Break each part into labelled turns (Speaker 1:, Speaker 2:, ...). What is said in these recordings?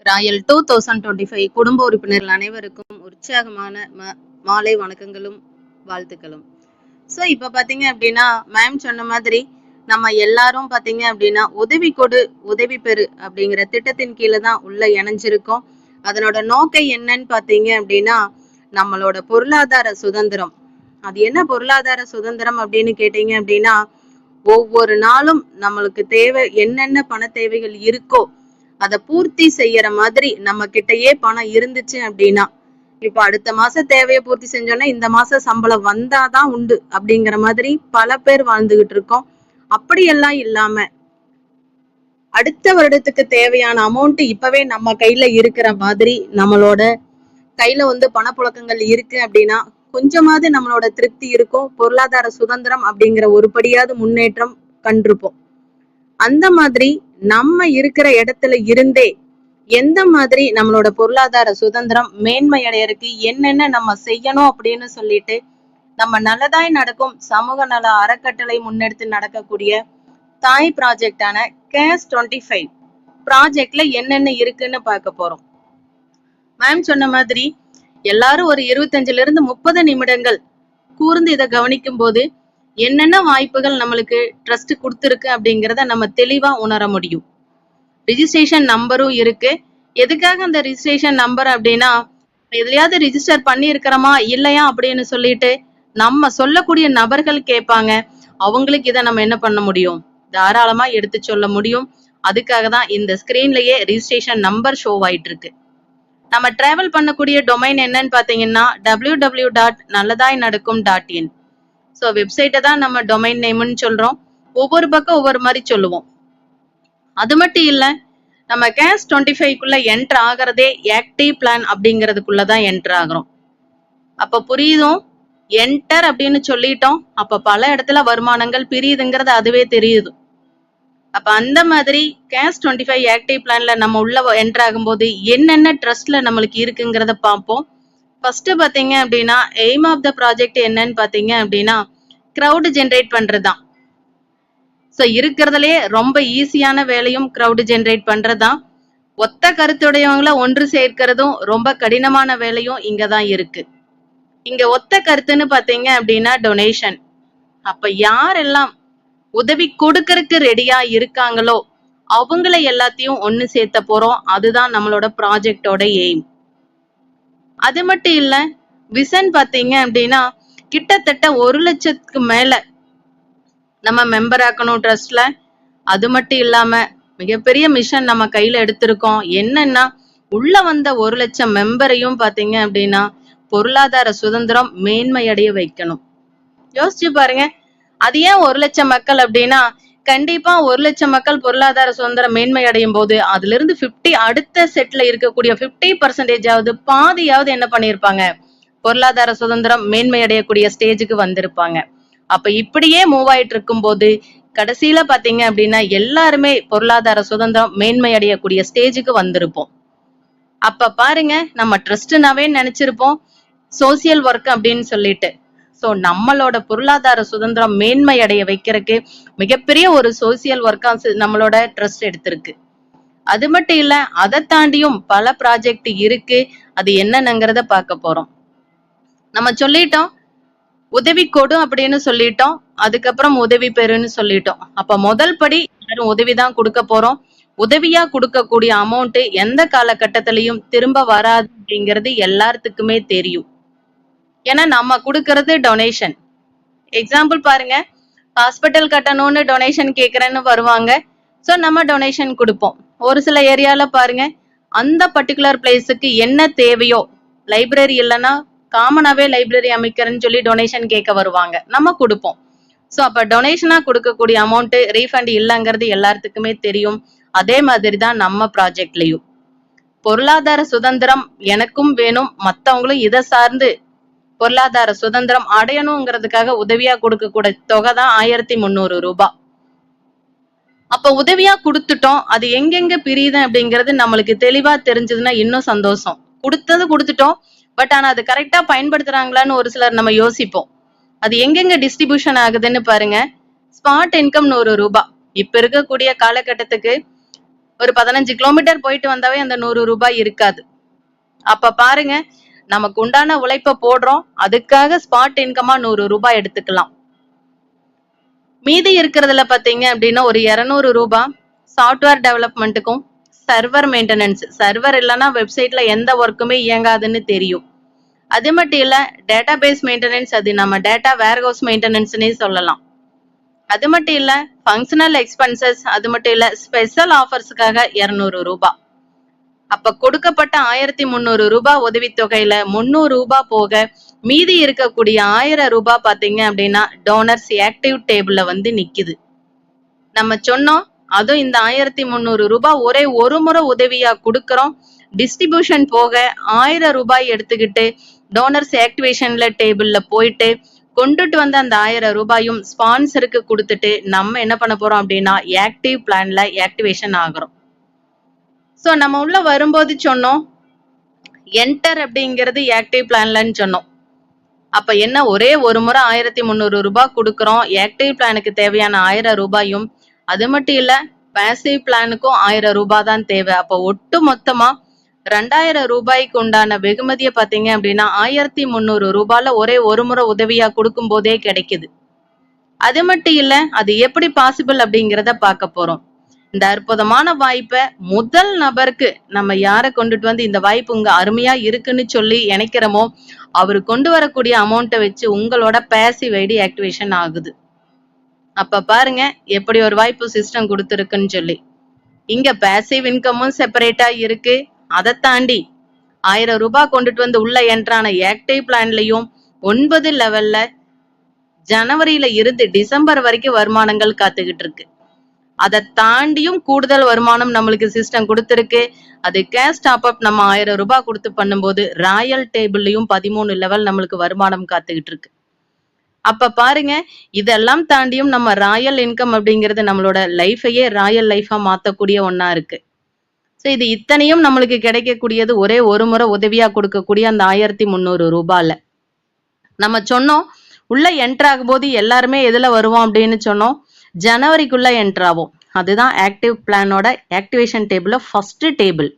Speaker 1: Royal 2025 குடும்ப உறுப்பினர்கள் அனைவருக்கும் உற்சாகமான மாலை வணக்கங்களும் வாழ்த்துக்களும். ஸோ இப்போ பார்த்தீங்க அப்படின்னா மேம் சொன்ன மாதிரி நம்ம எல்லாரும் பார்த்தீங்க அப்படின்னா உதவி கொடு உதவி பெறு அப்படிங்கிற திட்டத்தின் கீழே தான் உள்ள இணைஞ்சிருக்கோம். அதனோட நோக்கம் என்னன்னு பார்த்தீங்க அப்படின்னா நம்மளோட பொருளாதார சுதந்திரம். அது என்ன பொருளாதார சுதந்திரம் அப்படின்னு கேட்டீங்க அப்படின்னா ஒவ்வொரு நாளும் நம்மளுக்கு தேவை என்னென்ன பண தேவைகள் இருக்கோ அதை பூர்த்தி செய்யற மாதிரி நம்ம கிட்டயே பணம் இருந்துச்சு அப்படின்னா, இப்ப அடுத்த மாசம் தேவையை பூர்த்தி செஞ்சோன்னா இந்த மாசம் சம்பளம் வந்தாதான் உண்டு அப்படிங்கிற மாதிரி பல பேர் வாழ்ந்துகிட்டு இருக்கோம். அப்படியெல்லாம் இல்லாம அடுத்த வருடத்துக்கு தேவையான அமௌண்ட் இப்பவே நம்ம கையில இருக்கிற மாதிரி நம்மளோட கையில பணப்புழக்கங்கள் இருக்கு அப்படின்னா கொஞ்சமாவது நம்மளோட திருப்தி இருக்கும். பொருளாதார சுதந்திரம் அப்படிங்கிற ஒரு படியாவது முன்னேற்றம் கண்டிருப்போம். அந்த மாதிரி நம்ம இருக்கிற இடத்துல இருந்தே எந்த மாதிரி நம்மளோட பொருளாதார சுதந்திரம் மேன்மை அடையறதுக்கு என்னென்ன நம்ம செய்யணும் அப்படின்னு சொல்லிட்டு நம்ம நல்லதாய் நடக்கும் சமூக நல அறக்கட்டளை முன்னெடுத்து நடக்கக்கூடிய தாய் ப்ராஜெக்டான கேஸ் 25 ப்ராஜெக்ட்ல என்னென்ன இருக்குன்னு பார்க்க போறோம். மேம் சொன்ன மாதிரி எல்லாரும் ஒரு 25-30 நிமிடங்கள் கூர்ந்து இதை கவனிக்கும் போது என்னென்ன வாய்ப்புகள் நம்மளுக்கு ட்ரஸ்ட் கொடுத்துருக்கு அப்படிங்கிறத நம்ம தெளிவா உணர முடியும். ரிஜிஸ்ட்ரேஷன் நம்பரும் இருக்கு. எதுக்காக அந்த ரிஜிஸ்ட்ரேஷன் நம்பர் அப்படின்னா எதுலையாவது ரிஜிஸ்டர் பண்ணி இருக்கிறோமா இல்லையா அப்படின்னு சொல்லிட்டு நம்ம சொல்லக்கூடிய நபர்கள் கேட்பாங்க. அவங்களுக்கு இதை நம்ம என்ன பண்ண முடியும், தாராளமா எடுத்து சொல்ல முடியும். அதுக்காக தான் இந்த ஸ்கிரீன்லயே ரிஜிஸ்ட்ரேஷன் நம்பர் ஷோ ஆயிட்டு இருக்கு. நம்ம டிராவல் பண்ணக்கூடிய டொமைன் என்னன்னு பாத்தீங்கன்னா www.நல்லதாய்நடக்கும்.in. ஸோ வெப்சைட்டை தான் நம்ம டொமைன் நேம்னு சொல்றோம். ஒவ்வொரு பக்கம் ஒவ்வொரு மாதிரி சொல்லுவோம். அது மட்டும் இல்ல, நம்ம கேஸ் 25க்குள்ள என்டர் ஆகிறதே ஆக்டிவ் பிளான் அப்படிங்கிறதுக்குள்ளதான் என்டர் ஆகிறோம். அப்ப புரியுதும், என்டர் அப்படின்னு சொல்லிட்டோம். அப்ப பல இடத்துல வருமானங்கள் பிரியுதுங்கிறது அதுவே தெரியுது. அப்ப அந்த மாதிரி கேஸ் 25 ஆக்டிவ் பிளான்ல நம்ம உள்ள என்டர் ஆகும்போது என்னென்ன ட்ரஸ்ட்ல நம்மளுக்கு இருக்குங்கிறத பார்ப்போம். ஃபர்ஸ்ட் பாத்தீங்க அப்படின்னா எய்ம் ஆஃப் த ப்ராஜெக்ட் என்னன்னு பாத்தீங்க அப்படின்னா கிரவுட் ஜென்ரேட் பண்றதுதான். ஸோ இருக்கிறதுலே ரொம்ப ஈஸியான வேலையும் கிரவுட் ஜென்ரேட் பண்றதுதான். ஒத்த கருத்துடையவங்கள ஒன்று சேர்க்கிறதும் ரொம்ப கடினமான வேலையும் இங்கதான் இருக்கு. இங்க ஒத்த கருத்துன்னு பாத்தீங்க அப்படின்னா டொனேஷன். அப்ப யாரெல்லாம் உதவி கொடுக்கறதுக்கு ரெடியா இருக்காங்களோ அவங்கள எல்லாத்தையும் ஒண்ணு சேர்த்த போறோம். அதுதான் நம்மளோட ப்ராஜெக்டோட எய்ம். அது மட்டும் இல்ல, விசன் பாத்தீங்க அப்படின்னா கிட்டத்தட்ட 1 லட்சத்துக்கு மேல நம்ம மெம்பர் ஆக்கணும் ட்ரஸ்ட்ல. அது மட்டும் இல்லாம மிகப்பெரிய மிஷன் நம்ம கையில எடுத்திருக்கோம். என்னன்னா உள்ள வந்த 1 லட்சம் மெம்பரையும் பாத்தீங்க அப்படின்னா பொருளாதார சுதந்திரம் மேன்மையடைய வைக்கணும். யோசிச்சு பாருங்க, அது ஏன் 1 லட்சம் மக்கள் அப்படின்னா கண்டிப்பா 1 லட்சம் மக்கள் பொருளாதார சுதந்திரம் மேன்மை அடையும் போது அதுல இருந்து 50 அடுத்த செட்ல இருக்கக்கூடிய 50% பாதியாவது என்ன பண்ணிருப்பாங்க, பொருளாதார சுதந்திரம் மேன்மை அடையக்கூடிய ஸ்டேஜுக்கு வந்திருப்பாங்க. அப்ப இப்படியே மூவ் ஆயிட்டு இருக்கும் போது கடைசியில பாத்தீங்க அப்படின்னா எல்லாருமே பொருளாதார சுதந்திரம் மேன்மை அடையக்கூடிய ஸ்டேஜுக்கு வந்திருப்போம். அப்ப பாருங்க, நம்ம ட்ரஸ்ட்னாவே நினைச்சிருப்போம் சோசியல் ஒர்க் அப்படின்னு சொல்லிட்டு. ஸோ நம்மளோட பொருளாதார சுதந்திரம் மேன்மை அடைய வைக்கிறதுக்கு மிகப்பெரிய ஒரு சோசியல் ஒர்க்கா நம்மளோட ட்ரஸ்ட் எடுத்திருக்கு. அது மட்டும் இல்ல, அதை தாண்டியும் பல ப்ராஜெக்ட் இருக்கு. அது என்னங்கிறத பார்க்க போறோம். நம்ம சொல்லிட்டோம் உதவி கொடு அப்படின்னு சொல்லிட்டோம், அதுக்கப்புறம் உதவி பெறுன்னு சொல்லிட்டோம். அப்ப முதல் படி எல்லாரும் உதவிதான் கொடுக்க போறோம். உதவியா கொடுக்கக்கூடிய அமௌண்ட் எந்த காலகட்டத்திலையும் திரும்ப வராது அப்படிங்கிறது எல்லாத்துக்குமே தெரியும். ஏன்னா நம்ம கொடுக்கறது டொனேஷன். எக்ஸாம்பிள் பாருங்க, ஹாஸ்பிட்டல் கட்டணும்னு டொனேஷன் கேட்கறேன்னு வருவாங்க. ஸோ நம்ம டொனேஷன் கொடுப்போம். ஒரு சில ஏரியால பாருங்க, அந்த பர்டிகுலர் பிளேஸுக்கு என்ன தேவையோ, லைப்ரரி இல்லைன்னா காமனாவே லைப்ரரி அமைக்கிறேன்னு சொல்லி டொனேஷன் கேட்க வருவாங்க, நம்ம கொடுப்போம். ஸோ அப்ப டொனேஷனா கொடுக்கக்கூடிய அமௌண்ட் ரீஃபண்ட் இல்லைங்கிறது எல்லாத்துக்குமே தெரியும். அதே மாதிரி தான் நம்ம ப்ராஜெக்ட்லயும் பொருளாதார சுதந்திரம் எனக்கும் வேணும், மற்றவங்களும் இதை சார்ந்து பொருளாதார சுதந்திரம் அடையணுங்கிறதுக்காக உதவியா கொடுக்கக்கூடிய தொகை தான் 1300 ரூபாய். அப்ப உதவியா கொடுத்துட்டோம், அது எங்கெங்க பிரியுது அப்படிங்கிறது நம்மளுக்கு தெளிவா தெரிஞ்சதுன்னா இன்னும் சந்தோஷம். கொடுத்தது கொடுத்துட்டோம், பட் ஆனா அது கரெக்டா பயன்படுத்துறாங்களான்னு ஒரு சிலர் நம்ம யோசிப்போம். அது எங்கெங்க டிஸ்ட்ரிபியூஷன் ஆகுதுன்னு பாருங்க. ஸ்பாட் இன்கம் 100 ரூபாய். இப்ப இருக்கக்கூடிய காலகட்டத்துக்கு ஒரு 15 கிலோமீட்டர் போயிட்டு வந்தாவே அந்த 100 ரூபாய் இருக்காது. அப்ப பாருங்க, நமக்கு உண்டான உழைப்ப போடுறோம், அதுக்காக ஸ்பாட் இன்கமா 100 ரூபாய் எடுத்துக்கலாம். மீதி இருக்கிறதுல பாத்தீங்க அப்படின்னா ஒரு 200 ரூபாய் சாஃப்ட்வேர் டெவலப்மெண்ட்டுக்கும் சர்வர் மெயின்டெனன்ஸ். சர்வர் இல்லைன்னா வெப்சைட்ல எந்த ஒர்க்குமே இயங்காதுன்னு தெரியும். அது மட்டும் இல்ல டேட்டா பேஸ் மெயின்டெனன்ஸ், அது நம்ம டேட்டா வேர்ஹவுஸ் மெயின்டெனன்ஸ்னே சொல்லலாம். அது மட்டும் இல்ல ஃபங்க்ஷனல் எக்ஸ்பென்சஸ், அது மட்டும் இல்ல ஸ்பெஷல் ஆஃபர்ஸுக்காக 200 ரூபாய். அப்ப கொடுக்கப்பட்ட 1300 ரூபாய் உதவித்தொகையில 300 ரூபாய் போக மீதி இருக்கக்கூடிய 1000 ரூபாய் பாத்தீங்க அப்படின்னா டோனர்ஸ் ஆக்டிவ் டேபிள்ல வந்து நிக்குது. நம்ம சொன்னோம், அதுவும் இந்த 1300 ரூபாய் ஒரே ஒரு முறை உதவியா கொடுக்கறோம். டிஸ்ட்ரிபியூஷன் போக 1000 ரூபாய் எடுத்துக்கிட்டு டோனர்ஸ் ஆக்டிவேஷன்ல டேபிள்ல போயிட்டு கொண்டுட்டு வந்த அந்த 1000 ரூபாயும் ஸ்பான்சருக்கு கொடுத்துட்டு நம்ம என்ன பண்ண போறோம் அப்படின்னா ஆக்டிவ் பிளான்ல ஆக்டிவேஷன் ஆகுறோம். சோ நம்ம உள்ள வரும்போது சொன்னோம் என்டர் அப்படிங்கிறது ஆக்டிவ் பிளான்லன்னு சொன்னோம். அப்ப என்ன, ஒரே ஒரு முறை 1300 ரூபாய் கொடுக்கறோம். ஆக்டிவ் பிளானுக்கு தேவையான 1000 ரூபாயும், அது மட்டும் இல்ல பாசிவ் பிளானுக்கும் 1000 ரூபாய் தான் தேவை. அப்ப ஒட்டு மொத்தமா 2000 ரூபாய்க்கு உண்டான வெகுமதியை பாத்தீங்க அப்படின்னா 1300 ரூபாய்ல ஒரே ஒரு முறை உதவியா கொடுக்கும் போதே கிடைக்குது. அது மட்டும் இல்ல, அது எப்படி பாசிபிள் அப்படிங்கிறத பார்க்க போறோம். இந்த அற்புதமான வாய்ப்பை முதல் நபருக்கு நம்ம யாரை கொண்டுட்டு வந்து இந்த வாய்ப்பு உங்க அருமையா இருக்குன்னு சொல்லி நினைக்கிறோமோ அவரு கொண்டு வரக்கூடிய அமௌண்ட்டை வச்சு உங்களோட பாசிவ் ஐடி ஆக்டிவேஷன் ஆகுது. அப்ப பாருங்க எப்படி ஒரு வாய்ப்பு சிஸ்டம் கொடுத்துருக்குன்னு சொல்லி. இங்க பாசிவ் இன்கமும் செப்பரேட்டா இருக்கு. அதை தாண்டி 1000 ரூபாய் கொண்டுட்டு வந்து உள்ள என்ட்ரான ஆக்டிவ் பிளான்லயும் 9 லெவல்ல ஜனவரியில இருந்து டிசம்பர் வரைக்கும் வருமானங்கள் காத்துக்கிட்டு இருக்கு. அதை தாண்டியும் கூடுதல் வருமானம் நம்மளுக்கு சிஸ்டம் கொடுத்துருக்கு. அது கேஷ் டாப் அப் நம்ம 1000 ரூபாய் கொடுத்து பண்ணும்போது ராயல் டேபிள்லயும் 13 லெவல் நம்மளுக்கு வருமானம் காத்துக்கிட்டு இருக்கு. அப்ப பாருங்க, இதெல்லாம் தாண்டியும் நம்ம ராயல் இன்கம் அப்படிங்கிறது நம்மளோட லைஃபையே ராயல் லைஃபா மாத்தக்கூடிய ஒன்னா இருக்கு. சோ இது இத்தனையும் நம்மளுக்கு கிடைக்கக்கூடியது ஒரே ஒரு முறை உதவியா கொடுக்கக்கூடிய அந்த 1300 ரூபாயில. நம்ம சொன்னோம் உள்ள என்டர் ஆகும் போது எல்லாருமே எதுல வருவோம் அப்படின்னு சொன்னோம், ஜனவரிக்குள்ள என்டர் ஆகும். அதுதான் ஆக்டிவ் பிளானோட ஆக்டிவேஷன் டேபிள்ல ஃபர்ஸ்ட் டேபிள்.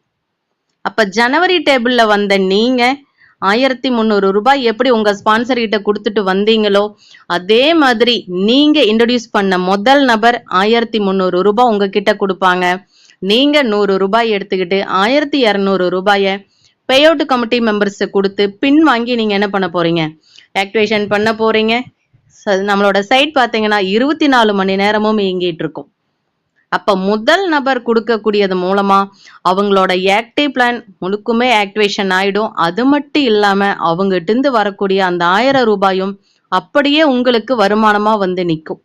Speaker 1: அப்ப ஜனவரி டேபிள்ல வந்த நீங்க 1300 ரூபாய் எப்படி உங்க ஸ்பான்சர் கிட்ட கொடுத்துட்டு வந்தீங்களோ அதே மாதிரி நீங்க இன்ட்ரோடியூஸ் பண்ண முதல் நபர் 1300 ரூபாய் உங்ககிட்ட கொடுப்பாங்க. நீங்க 100 ரூபாய் எடுத்துக்கிட்டு 1200 ரூபாய பே அவுட் கமிட்டி மெம்பர்ஸ் கொடுத்து பின் வாங்கி நீங்க என்ன பண்ண போறீங்க, ஆக்டிவேஷன் பண்ண போறீங்க. நம்மளோட சைட் பாத்தீங்கன்னா 24 மணி நேரமும் இயங்கிட்டு இருக்கும். அப்ப முதல் நபர் கொடுக்கக்கூடியது மூலமா அவங்களோட ஆக்டிவ் பிளான் முழுக்குமே ஆக்டிவேஷன் ஆயிடும். அது மட்டும் இல்லாம அவங்ககிட்ட இருந்து வரக்கூடிய அந்த 1000 ரூபாயும் அப்படியே உங்களுக்கு வருமானமா வந்து நிற்கும்.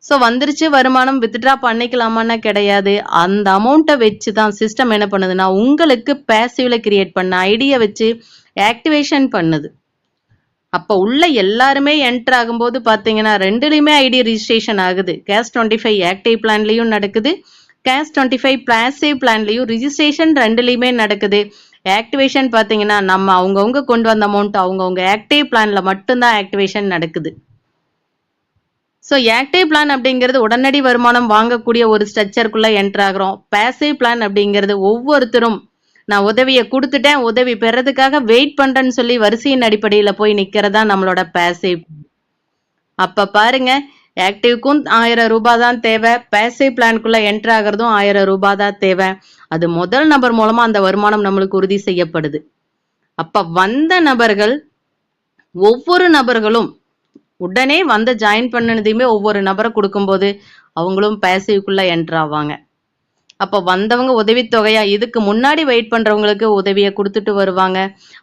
Speaker 1: சோ வந்துருச்சு வருமானம் வித்ட்ரா பண்ணிக்கலாமான்னா கிடையாது. அந்த அமௌண்ட்டை வச்சுதான் சிஸ்டம் என்ன பண்ணுதுன்னா உங்களுக்கு பேசிவ்ல கிரியேட் பண்ண ஐடியா வச்சு ஆக்டிவேஷன் பண்ணுது. அப்ப உள்ள எல்லாருமே என்டர் ஆகும்போது பாத்தீங்கன்னா ரெண்டுலயுமே ஐடி ரிஜிஸ்ட்ரேஷன் ஆகுது. கேஷ் 25 ஆக்டிவ் பிளான்லயும் நடக்குது, கேஷ் 25 பாசிவ் பிளான்லயும் ரிஜிஸ்ட்ரேஷன் ரெண்டுலயுமே நடக்குது. ஆக்டிவேஷன் பாத்தீங்கன்னா நம்ம அவங்கவுங்க கொண்டு வந்த அமௌண்ட் அவங்கவுங்க ஆக்டிவ் பிளான்ல மட்டும்தான் ஆக்டிவேஷன் நடக்குது. ஸோ ஆக்டிவ் பிளான் அப்படிங்கிறது உடனடி வருமானம் வாங்கக்கூடிய ஒரு ஸ்ட்ரக்சருக்குள்ள என்டர் ஆகிறோம். பாசிவ் பிளான் அப்படிங்கிறது ஒவ்வொருத்தரும் நான் உதவியை கொடுத்துட்டேன், உதவி பெறதுக்காக வெயிட் பண்றேன்னு சொல்லி வரிசையின் அடிப்படையில போய் நிக்கிறதா நம்மளோட பாசிவ். அப்ப பாருங்க, ஆக்டிவ்க்கும் 1000 ரூபாய் தான் தேவை, பாசிவ் பிளான்குள்ள என்டர் ஆகிறதும் 1000 ரூபாய் தான் தேவை. அது முதல் நபர் மூலமா அந்த வருமானம் நம்மளுக்கு உறுதி செய்யப்படுது. அப்ப வந்த நபர்கள் ஒவ்வொரு நபர்களும் உடனே வந்து ஜாயின் பண்ணனதையுமே ஒவ்வொரு நபரை கொடுக்கும்போது அவங்களும் பாசிவ்க்குள்ள என்டர் ஆவாங்க. அப்ப வந்தவங்க உதவித்தொகையா இதுக்கு முன்னாடி வெயிட் பண்றவங்களுக்கு உதவியை கொடுத்துட்டு வருவாங்க.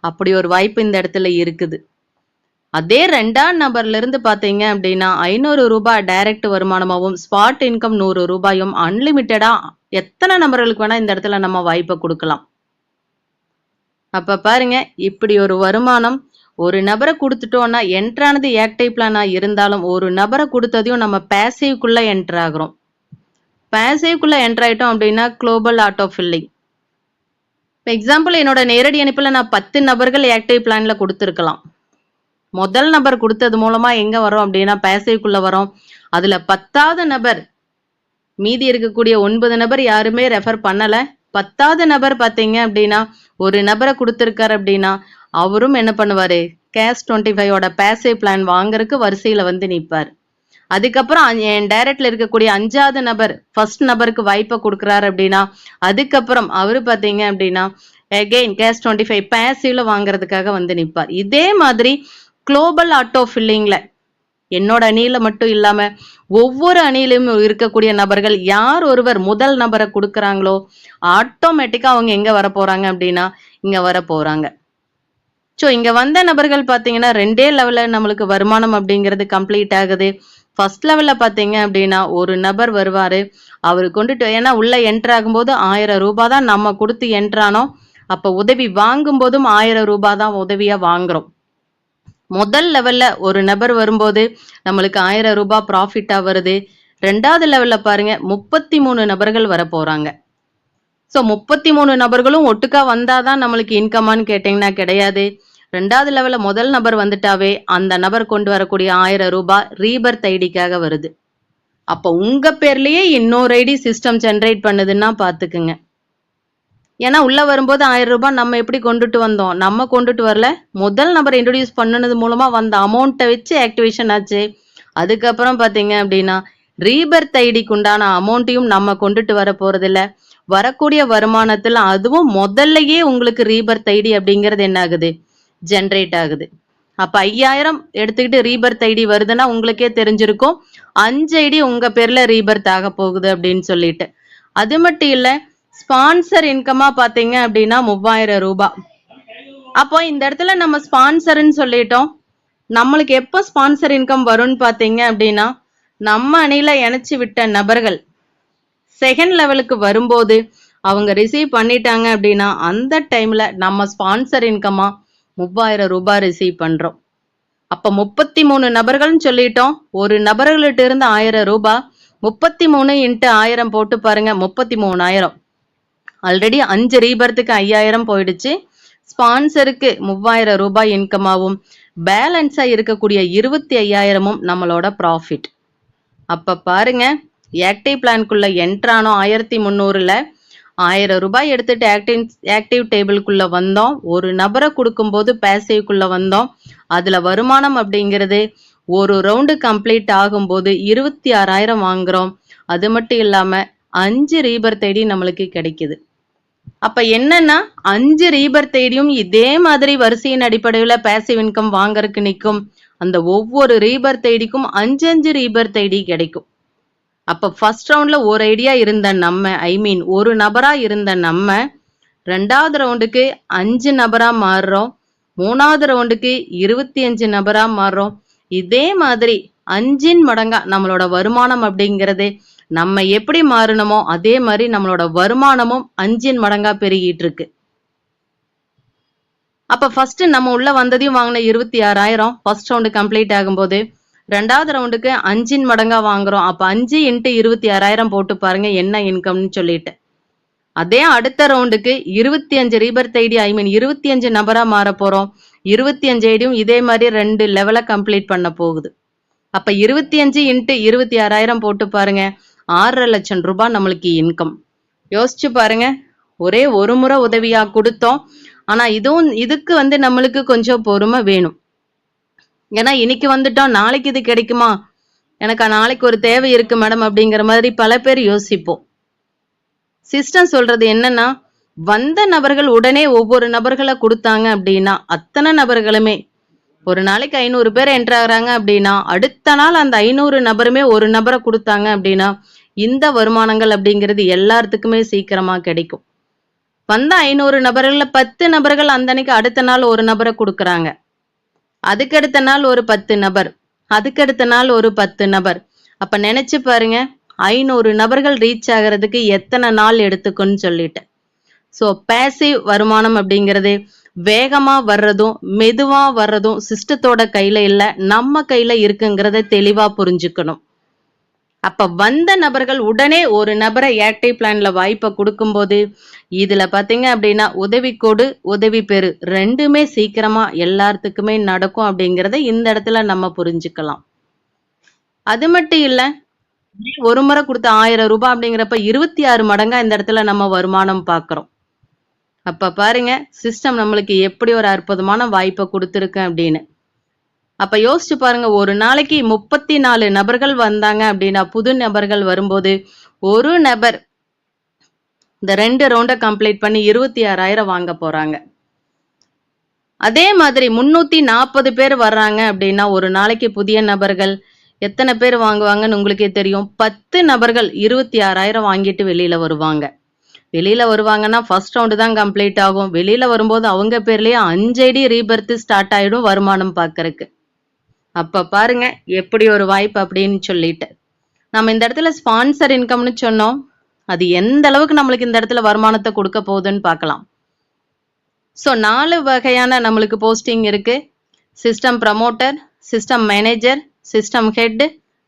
Speaker 1: அப்படி ஒரு வாய்ப்பு இந்த இடத்துல இருக்குது. அதே 2ஆம் நபர்ல இருந்து பாத்தீங்க அப்படின்னா 500 ரூபாய் டைரக்ட் வருமானமாகவும் ஸ்பாட் இன்கம் 100 ரூபாயும் அன்லிமிட்டடா எத்தனை நபர்களுக்கு வேணா இந்த இடத்துல நம்ம வாய்ப்பை கொடுக்கலாம். அப்ப பாருங்க, இப்படி ஒரு வருமானம் ஒரு நபரை கொடுத்துட்டோம்னா என்ட்ரானது ஆக்டிவ் பிளானா இருந்தாலும் ஒரு நபரை கொடுத்ததையும் நம்ம பாசிவ்க்குள்ள என்டர் ஆகிறோம். பாசிவ்க்குள்ள என்டர் ஆயிட்டோம் அப்படின்னா குளோபல் ஆட்டோ ஃபில்லிங். இப்போ எக்ஸாம்பிள் என்னோட நேரடி அனுப்பில் நான் 10 நபர்கள் ஆக்டிவ் பிளான்ல கொடுத்துருக்கலாம். முதல் நபர் கொடுத்தது மூலமா எங்க வரும் அப்படின்னா பாசிவ்க்குள்ள வரும். அதுல 10வது நபர் மீதி இருக்கக்கூடிய 9 நபர் யாருமே ரெஃபர் பண்ணல. 10வது நபர் பாத்தீங்க அப்படின்னா ஒரு நபரை கொடுத்திருக்காரு அப்படின்னா அவரும் என்ன பண்ணுவாரு, கேஸ் 25 பேசிவ் பிளான் வாங்குறதுக்கு வரிசையில வந்து நிப்பார். அதுக்கப்புறம் என் டைரக்ட்ல இருக்கக்கூடிய 5வது நபர் ஃபர்ஸ்ட் நபருக்கு வாய்ப்பை கொடுக்குறாரு அப்படின்னா அதுக்கப்புறம் அவரு பாத்தீங்க அப்படின்னா அகெயின் கேஸ் 25 பேசிவ்ல வாங்குறதுக்காக வந்து நிப்பார். இதே மாதிரி குளோபல் ஆட்டோ ஃபில்லிங்ல என்னோட அணியில மட்டும் இல்லாம ஒவ்வொரு அணியிலும் இருக்கக்கூடிய நபர்கள் யார் ஒருவர் முதல் நபரை கொடுக்கறாங்களோ ஆட்டோமேட்டிக்கா அவங்க எங்க வர போறாங்க அப்படின்னா இங்க வர போறாங்க. ஸோ இங்க வந்த நபர்கள் பாத்தீங்கன்னா 2 லெவல்ல நம்மளுக்கு வருமானம் அப்படிங்கிறது கம்ப்ளீட் ஆகுது. ஃபர்ஸ்ட் லெவல்ல பாத்தீங்க அப்படின்னா ஒரு நபர் வருவாரு, அவரு கொண்டுட்டு ஏன்னா உள்ள என்டர் ஆகும்போது 1000 ரூபாய் தான் நம்ம கொடுத்து என்ட்ரானோ, அப்ப உதவி வாங்கும் போதும் 1000 ரூபாய் தான் உதவியா வாங்குறோம். முதல் லெவல்ல ஒரு நபர் வரும்போது நம்மளுக்கு 1000 ரூபாய் ப்ராஃபிட்டா வருது. 2வது லெவல்ல பாருங்க 33 நபர்கள் வர போறாங்க. ஸோ 33 நபர்களும் ஒட்டுக்கா வந்தாதான் நம்மளுக்கு இன்கமான்னு கேட்டீங்கன்னா கிடையாது. 2வது லெவல்ல முதல் நபர் வந்துட்டாவே அந்த நபர் கொண்டு வரக்கூடிய 1000 ரூபாய் ரீபர்த் ஐடிக்காக வருது. அப்ப உங்க பேர்லயே இன்னொரு ஐடி சிஸ்டம் ஜெனரேட் பண்ணுதுன்னா பாத்துக்குங்க. ஏன்னா உள்ள வரும்போது 1000 ரூபாய் நம்ம எப்படி கொண்டுட்டு வந்தோம், நம்ம கொண்டுட்டு வரல, முதல் நபர் இன்ட்ரோடியூஸ் பண்ணது மூலமா வந்த அமௌண்ட்டை வச்சு ஆக்டிவேஷன் ஆச்சு. அதுக்கப்புறம் பாத்தீங்க அப்படின்னா ரீபர்த் ஐடிக்கு உண்டான அமௌண்ட்டையும் நம்ம கொண்டுட்டு வர போறது இல்ல. வரக்கூடிய வருமானத்துல அதுவும் முதல்லயே உங்களுக்கு ரீபர்த் ஐடி அப்படிங்கிறது என்ன ஆகுது, ஜெனரேட் ஆகுது. அப்ப 5000 எடுத்துக்கிட்டு ரீபர்த் ஐடி வருதுன்னா உங்களுக்கே தெரிஞ்சிருக்கும் 5 ஐடி உங்க பேர்ல ரீபர்த் ஆக போகுது அப்படின்னு சொல்லிட்டு. அது மட்டும் இல்ல ஸ்பான்சர் இன்கமா பாத்தீங்க அப்படின்னா 3000 ரூபாய். அப்போ இந்த இடத்துல நம்ம ஸ்பான்சர்ன்னு சொல்லிட்டோம். நம்மளுக்கு எப்போ ஸ்பான்சர் இன்கம் வரும்னு பாத்தீங்க அப்படின்னா நம்ம அணியில இணைச்சு விட்ட நபர்கள் செகண்ட் லெவலுக்கு வரும்போது அவங்க ரிசீவ் பண்ணிட்டாங்க அப்படின்னா அந்த டைம்ல நம்ம ஸ்பான்சர் இன்கமா 3000 ரூபாய் ரிசீவ் பண்றோம். அப்ப 33 நபர்கள்னு சொல்லிட்டோம். ஒரு நபர்கள்ட்ட இருந்து 1000 ரூபாய் 33 × 1000 போட்டு பாருங்க 33,000. ஆல்ரெடி 5 ரீபர்த்துக்கு 5000 போயிடுச்சு. ஸ்பான்சருக்கு 3000 ரூபாய் இன்கமாவும் பேலன்ஸா இருக்கக்கூடிய 25,000மும் நம்மளோட ப்ராஃபிட். அப்ப பாருங்க ஆக்டிவ் பிளான்குள்ள என்ட்ரானோ 1300ல 1000 ரூபாய் எடுத்துட்டு ஆக்டிவ் டேபிளுக்குள்ள வந்தோம். ஒரு நபரை கொடுக்கும்போது பேசிவ்க்குள்ள வந்தோம். அதுல வருமானம் அப்படிங்கிறது ஒரு ரவுண்டு கம்ப்ளீட் ஆகும்போது 26,000 வாங்குறோம். அது மட்டும் இல்லாம 5 ரீபர்த் ஐடி நம்மளுக்கு கிடைக்குது. அப்ப என்னன்னா 5 ரீபர்த் ஐடியும் இதே மாதிரி வரிசையின் அடிப்படையில பேசிவ் இன்கம் வாங்கறதுக்கு நிற்கும். அந்த ஒவ்வொரு ரீபர்த் ஐடிக்கும் 5 ரீபர்த் ஐடி கிடைக்கும். அப்ப ஃபர்ஸ்ட் ரவுண்ட்ல ஒரு ஐடியா இருந்த நம்ம ஒரு நபரா இருந்த நம்ம 2வது ரவுண்டுக்கு 5 நபரா மாறுறோம். 3வது ரவுண்டுக்கு 25 நபரா மாறுறோம். இதே மாதிரி 5 மடங்கா நம்மளோட வருமானம் அப்படிங்கிறது நம்ம எப்படி மாறணுமோ அதே மாதிரி நம்மளோட வருமானமும் 5 மடங்கா பெருகிட்டு இருக்கு. அப்ப ஃபர்ஸ்ட் நம்ம உள்ள வந்ததையும் வாங்கின 26,000 ஃபர்ஸ்ட் ரவுண்டு கம்ப்ளீட் ஆகும்போது 2வது ரவுண்டுக்கு 5 மடங்கா வாங்குறோம். அப்ப 5 × 26,000 போட்டு பாருங்க என்ன இன்கம்னு சொல்லிட்டு. அதே அடுத்த ரவுண்டுக்கு 25 ரீபர்த் ஐடி 25 நபரா மாற போறோம். 25 ஐடியும் இதே மாதிரி 2 லெவல கம்ப்ளீட் பண்ண போகுது. அப்ப 25 × 26,000 போட்டு பாருங்க 6.5 லட்சம் ரூபாய் நம்மளுக்கு இன்கம். யோசிச்சு பாருங்க, ஒரே ஒரு முறை உதவியா கொடுத்தோம். ஆனா இதுக்கு வந்து நம்மளுக்கு கொஞ்சம் பொறுமை வேணும். ஏன்னா இன்னைக்கு வந்துட்டோம், நாளைக்கு இது கிடைக்குமா, எனக்கு நாளைக்கு ஒரு தேவை இருக்கு மேடம் அப்படிங்கிற மாதிரி பல பேர் யோசிப்போம். சிஸ்டம் சொல்றது என்னன்னா வந்த நபர்கள் உடனே ஒவ்வொரு நபர்களை கொடுத்தாங்க அப்படின்னா அத்தனை நபர்களுமே ஒரு நாளைக்கு 500 பேர் என்டர் ஆகுறாங்க அப்படின்னா அடுத்த நாள் அந்த 500 நபருமே ஒரு நபரை கொடுத்தாங்க அப்படின்னா இந்த வருமானங்கள் அப்படிங்கிறது எல்லாத்துக்குமே சீக்கிரமா கிடைக்கும். வந்த 500 நபர்கள்ல 10 நபர்கள் அந்த அன்னைக்கு அடுத்த நாள் ஒரு நபரை கொடுக்குறாங்க. அதுக்கடுத்த நாள் ஒரு 10 நபர், அதுக்கடுத்த நாள் ஒரு 10 நபர். அப்ப நினைச்சு பாருங்க 500 நபர்கள் ரீச் ஆகிறதுக்கு எத்தனை நாள் எடுத்துக்குன்னு சொல்லிட்டு. ஸோ பேசிவ் வருமானம் அப்படிங்கிறது வேகமா வர்றதும் மெதுவா வர்றதும் சிஸ்டத்தோட கையில இல்ல, நம்ம கையில இருக்குங்கிறத தெளிவா புரிஞ்சுக்கணும். அப்ப வந்த நபர்கள் உடனே ஒரு நபரை ஆக்டிவ் பிளான்ல வாய்ப்பை கொடுக்கும்போது இதுல பாத்தீங்க அப்படின்னா உதவி கொடு உதவி பெறு ரெண்டுமே சீக்கிரமா எல்லாத்துக்குமே நடக்கும் அப்படிங்கிறத இந்த இடத்துல நம்ம புரிஞ்சுக்கலாம். அது மட்டும் இல்ல, ஒரு முறை கொடுத்த 1000 ரூபாய் அப்படிங்கிறப்ப 26 மடங்கா இந்த இடத்துல நம்ம வருமானம் பார்க்கிறோம். அப்ப பாருங்க சிஸ்டம் நம்மளுக்கு எப்படி ஒரு அற்புதமான வாய்ப்பை கொடுத்துருக்கு அப்படின்னு. அப்ப யோசிச்சு பாருங்க, ஒரு நாளைக்கு 34 நபர்கள் வந்தாங்க அப்படின்னா, புது நபர்கள் வரும்போது ஒரு நபர் இந்த 2 ரவுண்ட கம்ப்ளீட் பண்ணி 26,000 வாங்க போறாங்க. அதே மாதிரி 340 பேர் வர்றாங்க அப்படின்னா, ஒரு நாளைக்கு புதிய நபர்கள் எத்தனை பேர் வாங்குவாங்கன்னு உங்களுக்கே தெரியும். 10 நபர்கள் 26,000 வாங்கிட்டு வெளியில வருவாங்க. வெளியில வருவாங்கன்னா ஃபர்ஸ்ட் ரவுண்டு தான் கம்ப்ளீட் ஆகும். வெளியில வரும்போது அவங்க பேர்லயே 5 ஐடி ரீபர்த் ஸ்டார்ட் ஆயிடும் வருமானம் பார்க்கறதுக்கு. அப்ப பாருங்க எப்படி ஒரு வாய்ப்பு அப்படின்னு சொல்லிட்டு. நம்ம இந்த இடத்துல ஸ்பான்சர் இன்கம்னு சொன்னோம். அது எந்த அளவுக்கு நம்மளுக்கு இந்த இடத்துல வருமானத்தை கொடுக்க போகுதுன்னு பார்க்கலாம். ஸோ 4 வகையான நம்மளுக்கு போஸ்டிங் இருக்கு. System promoter, system manager, system head,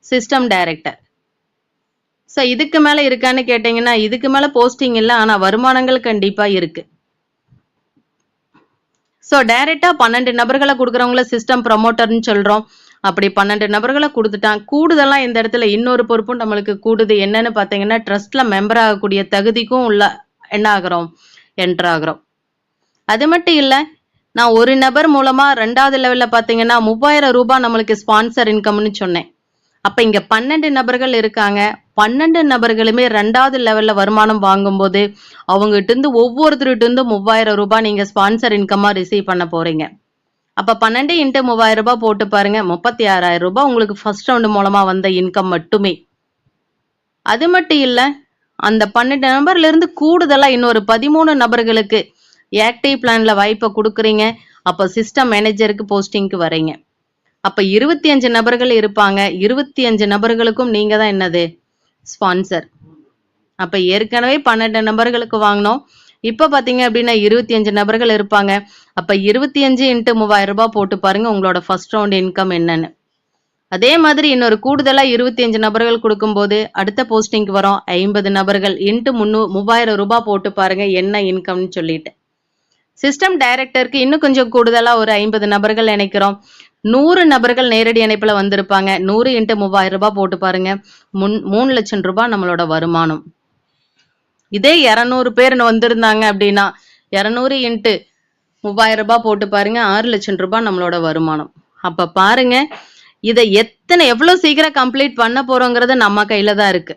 Speaker 1: system director. So இதுக்கு மேல இருக்கான்னு கேட்டீங்கன்னா இதுக்கு மேல போஸ்டிங் இல்லை, ஆனா வருமானங்கள் கண்டிப்பா இருக்கு. ஸோ டைரக்டா 12 நபர்களை கொடுக்குறவங்கள சிஸ்டம் ப்ரமோட்டர்னு சொல்றோம். அப்படி 12 நபர்களை கொடுத்துட்டான். கூடுதலா இந்த இடத்துல இன்னொரு பொறுப்பும் நம்மளுக்கு கூடுது. என்னன்னு பாத்தீங்கன்னா ட்ரஸ்ட்ல மெம்பர் ஆகக்கூடிய தகுதிக்கும் உள்ள என்ன ஆகிறோம், என்டர் ஆகிறோம். அது மட்டும் இல்ல, நான் ஒரு நபர் மூலமா 2வது லெவல்ல பாத்தீங்கன்னா 3000 ரூபாய் நம்மளுக்கு ஸ்பான்சர் இன்கம்னு சொன்னேன். அப்ப இங்க 12 நபர்கள் இருக்காங்க. 12 நபர்களுமே 2வது லெவல்ல வருமானம் வாங்கும்போது அவங்ககிட்ட இருந்து ஒவ்வொருத்தருகிட்ட இருந்து 3000 ரூபாய் நீங்க ஸ்பான்சர் இன்கமா ரிசீவ் பண்ண போறீங்க. அப்ப 12 × 3000 ரூபாய் போட்டு பாருங்க, 36,000 ரூபாய் உங்களுக்கு ஃபர்ஸ்ட் ரவுண்ட் மூலமா வந்த இன்கம் மட்டுமே. அது மட்டும் இல்ல, அந்த 12 நபர்ல இருந்து கூடுதலா இன்னொரு 13 நபர்களுக்கு ஆக்டிவ் பிளான்ல வாய்ப்பை கொடுக்குறீங்க. அப்ப சிஸ்டம் மேனேஜருக்கு போஸ்டிங்க்கு வரீங்க. அப்ப 25 நபர்கள் இருப்பாங்க. 25 நபர்களுக்கும் நீங்க தான் என்னது, ஸ்பான்சர். அப்ப ஏற்கனவே 12 நபர்களுக்கு வாங்கினோம். இப்ப பாத்தீங்க அப்படின்னா 25 நபர்கள் இருப்பாங்க. அப்ப 25 × 3000 ரூபாய் போட்டு பாருங்க உங்களோட ஃபர்ஸ்ட் ரவுண்ட் இன்கம் என்னன்னு. அதே மாதிரி இன்னொரு கூடுதலா 25 நபர்கள் கொடுக்கும்போது அடுத்த போஸ்டிங்க்கு வரும் 50 நபர்கள் × 3000 ரூபாய் போட்டு பாருங்க என்ன இன்கம்னு சொல்லிட்டு. சிஸ்டம் டைரக்டருக்கு இன்னும் கொஞ்சம் கூடுதலா ஒரு 50 நபர்கள் நினைக்கிறோம். 100 நபர்கள் நேரடி இணைப்புல வந்திருப்பாங்க. 100 × 3000 ரூபாய் போட்டு பாருங்க, 3 லட்சம் ரூபாய் நம்மளோட வருமானம். இதே 200 பேர் வந்திருந்தாங்க அப்படின்னா 200 × 3000 ரூபாய் போட்டு பாருங்க, 6 லட்சம் ரூபாய் நம்மளோட வருமானம். அப்ப பாருங்க இதை எவ்வளவு சீக்கிரம் கம்ப்ளீட் பண்ண போறோங்கிறது நம்ம கையில தான் இருக்கு.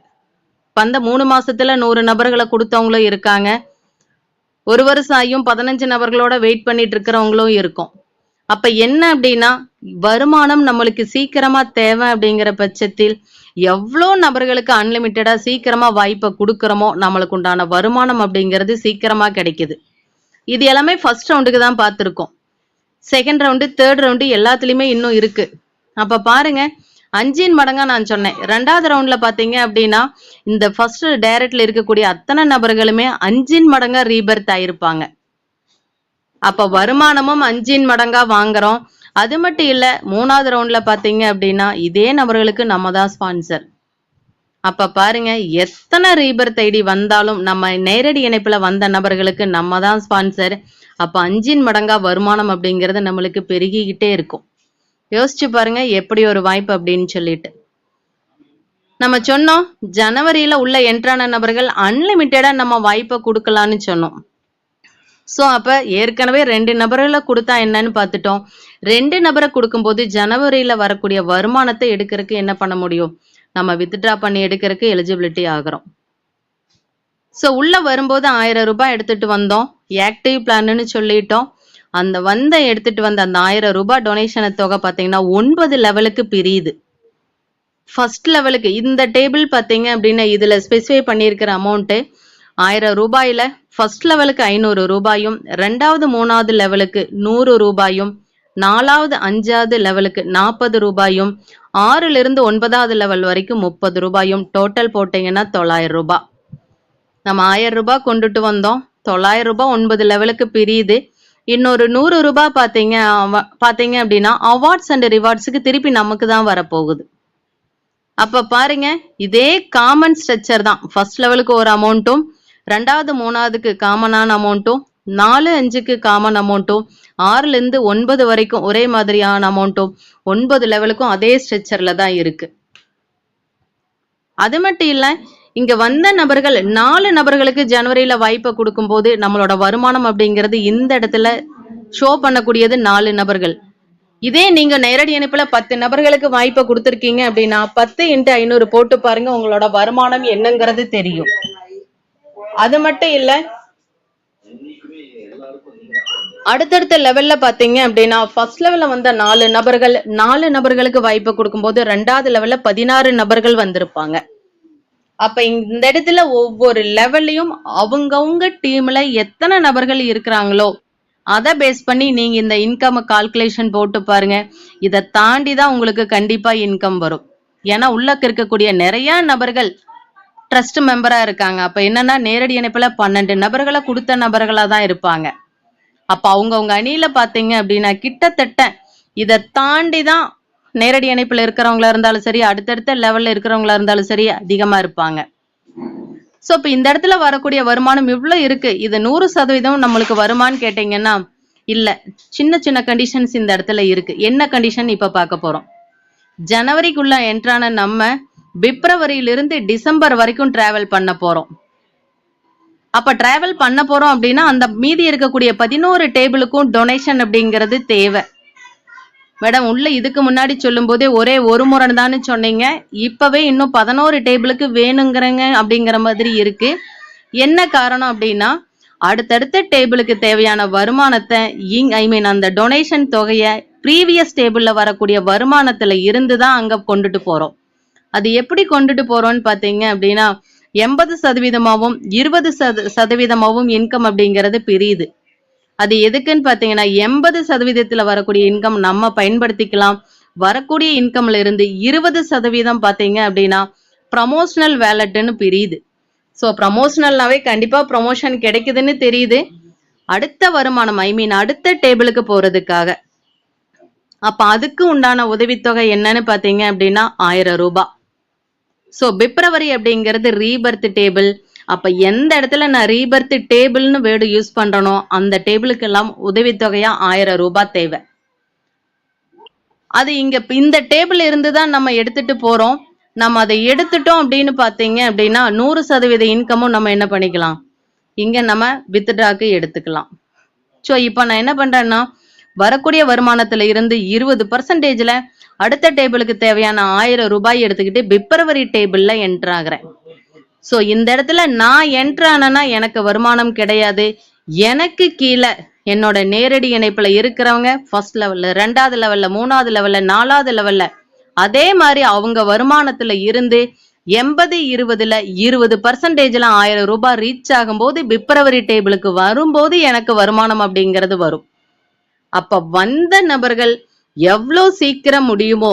Speaker 1: வந்த 3 மாசத்துல 100 நபர்களை கொடுத்தவங்களும் இருக்காங்க. 1 வருஷம் ஆகியும் 15 நபர்களோட வெயிட் பண்ணிட்டு இருக்கிறவங்களும் இருக்கும். அப்ப என்ன அப்படின்னா வருமானம் நம்மளுக்கு சீக்கிரமா தேவை அப்படிங்கிற பட்சத்தில் எவ்வளோ நபர்களுக்கு அன்லிமிட்டடா சீக்கிரமா வாய்ப்பை கொடுக்குறோமோ நம்மளுக்கு உண்டான வருமானம் அப்படிங்கிறது சீக்கிரமா கிடைக்குது. இது எல்லாமே ஃபர்ஸ்ட் ரவுண்டுக்கு தான் பார்த்துருக்கோம். செகண்ட் ரவுண்டு, தேர்ட் ரவுண்டு எல்லாத்துலயுமே இன்னும் இருக்கு. அப்ப பாருங்க 5 மடங்கா நான் சொன்னேன். 2வது ரவுண்ட்ல பாத்தீங்க அப்படின்னா இந்த ஃபர்ஸ்ட் டைரக்ட்ல இருக்கக்கூடிய அத்தனை நபர்களுமே 5 மடங்கா ரீபர்த் ஆயிருப்பாங்க. அப்ப வருமானமும் 5 மடங்கா வாங்குறோம். அது மட்டும் இல்ல, 3வது ரவுண்ட்ல பாத்தீங்க அப்படின்னா இதே நபர்களுக்கு நம்ம தான் ஸ்பான்சர். அப்ப பாருங்க எத்தனை ரீபர்த் ஐடி வந்தாலும் நம்ம நேரடி இணைப்புல வந்த நபர்களுக்கு நம்ம தான் ஸ்பான்சர். அப்ப 5 மடங்கா வருமானம் அப்படிங்கிறது நம்மளுக்கு பெருகிக்கிட்டே இருக்கும். யோசிச்சு பாருங்க எப்படி ஒரு வாய்ப்பு அப்படின்னு சொல்லிட்டு. நம்ம சொன்னோம் ஜனவரியில உள்ள என்ட்ரான நபர்கள் அன்லிமிட்டடா நம்ம வாய்ப்பை கொடுக்கலான்னு சொன்னோம். ஸோ அப்ப ஏற்கனவே 2 நபர்களை கொடுத்தா என்னன்னு பார்த்துட்டோம். 2 நபரை கொடுக்கும்போது ஜனவரியில வரக்கூடிய வருமானத்தை எடுக்கிறதுக்கு என்ன பண்ண முடியும், நம்ம வித்ட்ரா பண்ணி எடுக்கிறதுக்கு எலிஜிபிலிட்டி ஆகிறோம். ஸோ உள்ள வரும்போது 1000 ரூபாய் எடுத்துட்டு வந்தோம், ஆக்டிவ் பிளான்னு சொல்லிட்டோம். அந்த எடுத்துட்டு வந்த அந்த 1000 ரூபாய் டொனேஷன் தொகை பார்த்தீங்கன்னா 9 லெவலுக்கு பிரியுது. ஃபர்ஸ்ட் லெவலுக்கு இந்த டேபிள் பார்த்தீங்க அப்படின்னா இதுல ஸ்பெசிஃபை பண்ணியிருக்கிற அமௌண்ட் 1000 ரூபாயில ஃபர்ஸ்ட் லெவலுக்கு 500 ரூபாயும், 2வது 3வது லெவலுக்கு 100 ரூபாயும், 4வது 5வது லெவலுக்கு 40 ரூபாயும், 6ல இருந்து 9வது லெவல் வரைக்கும் 30 ரூபாயும், டோட்டல் போட்டீங்கன்னா 900 ரூபாய். நம்ம 1000 ரூபாய் கொண்டுட்டு வந்தோம், 900 ரூபாய் 9 லெவலுக்கு பிரியுது. இன்னொரு 100 ரூபாய் பாத்தீங்க அப்படின்னா அவார்ட்ஸ் அண்ட் ரிவார்ட்ஸுக்கு திருப்பி நமக்கு தான் வரப்போகுது. அப்ப பாருங்க இதே காமன் ஸ்ட்ரக்சர் தான். ஃபர்ஸ்ட் லெவலுக்கு ஒரு அமௌண்ட்டும், 2வது 3வதுக்கு காமனான அமௌண்ட்டும், 4, 5க்கு காமன் அமௌண்ட்டும், 6ல இருந்து 9 வரைக்கும் ஒரே மாதிரியான அமௌண்ட்டும், 9 லெவலுக்கும் அதே ஸ்ட்ரக்சர்ல தான் இருக்கு. அது மட்டும் இல்ல, இங்க வந்த நபர்கள் 4 நபர்களுக்கு ஜனவரியில வாய்ப்பை கொடுக்கும்போது நம்மளோட வருமானம் அப்படிங்கிறது இந்த இடத்துல ஷோ பண்ணக்கூடியது 4 நபர்கள். இதே நீங்க நேரடி இணைப்புல 10 நபர்களுக்கு வாய்ப்பை கொடுத்துருக்கீங்க அப்படின்னா 10 × 500 போட்டு பாருங்க, உங்களோட வருமானம் என்னங்கிறது தெரியும். அது மட்டும் இல்ல, அடுத்தடுத்த லெவல்ல பாத்தீங்க அப்படின்னா ஃபர்ஸ்ட் லெவல்ல வந்த 4 நபர்களுக்கு வாய்ப்பை கொடுக்கும்போது 2வது லெவல்ல 16 நபர்கள் வந்திருப்பாங்க. அப்ப இந்த இடத்துல ஒவ்வொரு லெவல்லையும் அவங்கவுங்க டீம்ல எத்தனை நபர்கள் இருக்கிறாங்களோ அதை பேஸ் பண்ணி நீங்க இந்த இன்கம் கால்குலேஷன் போட்டு பாருங்க. இதை தாண்டி தான் உங்களுக்கு கண்டிப்பா இன்கம் வரும். ஏன்னா உள்ள இருக்கக்கூடிய நிறைய நபர்கள் ட்ரஸ்ட் மெம்பரா இருக்காங்க. அப்ப என்னன்னா நேரடி இணைப்புல 12 நபர்களை கொடுத்த நபர்களா தான் இருப்பாங்க. அப்ப அவங்கவுங்க அணியில பாத்தீங்க அப்படின்னா கிட்டத்தட்ட இதை தாண்டி தான் நேரடி இணைப்புல இருக்கிறவங்களா இருந்தாலும் சரி, அடுத்தடுத்த லெவல்ல இருக்கிறவங்களா இருந்தாலும் சரி அதிகமா இருப்பாங்க. சோ இப்ப இந்த இடத்துல வரக்கூடிய வருமானம் இவ்வளவு இருக்கு, இது 100% நம்மளுக்கு வருமானு கேட்டீங்கன்னா இல்ல, சின்ன சின்ன கண்டிஷன்ஸ் இந்த இடத்துல இருக்கு. என்ன கண்டிஷன் இப்ப பார்க்க போறோம். ஜனவரிக்குள்ள என்ட்ரான நம்ம பிப்ரவரியிலிருந்து டிசம்பர் வரைக்கும் டிராவல் பண்ண போறோம். அப்ப டிராவல் பண்ண போறோம் அப்படின்னா அந்த மீதி இருக்கக்கூடிய 11 டேபிளுக்கும் டொனேஷன் அப்படிங்கிறது தேவை. மேடம் உள்ள இதுக்கு முன்னாடி சொல்லும் போதே ஒரே ஒரு முறை தான் சொன்னீங்க, இப்பவே இன்னும் 11 டேபிளுக்கு வேணுங்கிறங்க அப்படிங்கிற மாதிரி இருக்கு. என்ன காரணம் அப்படின்னா அடுத்தடுத்த டேபிளுக்கு தேவையான வருமானத்தை அந்த டொனேஷன் தொகையை ப்ரீவியஸ் டேபிள்ல வரக்கூடிய வருமானத்துல இருந்து தான் அங்க கொண்டுட்டு போறோம். அது எப்படி கொண்டுட்டு போறோம்னு பாத்தீங்க அப்படின்னா 80%ஆவும் 20%ஆவும் இன்கம் அப்படிங்கிறது பிரியுது. அது எதுக்குன்னு பாத்தீங்கன்னா 80% வரக்கூடிய இன்கம் நம்ம பயன்படுத்திக்கலாம். வரக்கூடிய இன்கம்ல இருந்து 20% பாத்தீங்க அப்படின்னா ப்ரமோஷனல் வேலட்னு பிரியுது. ஸோ ப்ரமோஷனல்னாவே கண்டிப்பா ப்ரமோஷன் கிடைக்குதுன்னு தெரியுது. அடுத்த வருமானம் அடுத்த டேபிளுக்கு போறதுக்காக. அப்ப அதுக்கு உண்டான உதவித்தொகை என்னன்னு பாத்தீங்க அப்படின்னா 1000 ரூபாய். ஸோ பிப்ரவரி அப்படிங்கிறது ரீபர்த் டேபிள். அப்ப எந்த இடத்துல நான் ரீபர்த் டேபிள்னு வேர்டு யூஸ் பண்றனோ அந்த டேபிளுக்கு எல்லாம் உதவித்தொகையா 1000 ரூபாய் தேவை. அது இங்க இந்த டேபிள் இருந்துதான் நம்ம எடுத்துட்டு போறோம். நம்ம அதை எடுத்துட்டோம் அப்படின்னு பாத்தீங்க அப்படின்னா 100% இன்கமும் நம்ம என்ன பண்ணிக்கலாம், இங்க நம்ம வித்ட்ராக்கு எடுத்துக்கலாம். ஸோ இப்ப நான் என்ன பண்றேன்னா வரக்கூடிய வருமானத்துல இருந்து 20%ல அடுத்த டேபிளுக்கு தேவையான 1000 ரூபாய் எடுத்துக்கிட்டு பிப்ரவரி டேபிள்ல என்டர் ஆகுறேன். ஸோ இந்த இடத்துல நான் என்டர் ஆனேன்னா எனக்கு வருமானம் கிடையாது. எனக்கு கீழே என்னோட நேரடி இணைப்புல இருக்கிறவங்க ஃபர்ஸ்ட் லெவல்ல, 2வது லெவல்ல, 3வது லெவல்ல, 4வது லெவல்ல அதே மாதிரி அவங்க வருமானத்துல இருந்து 80-20ல 20%ல 1000 ரூபாய் ரீச் ஆகும்போது பிப்ரவரி டேபிளுக்கு வரும்போது எனக்கு வருமானம் அப்படிங்கிறது வரும். அப்ப வந்த நபர்கள் எவ்வளவு சீக்கிரம் முடியுமோ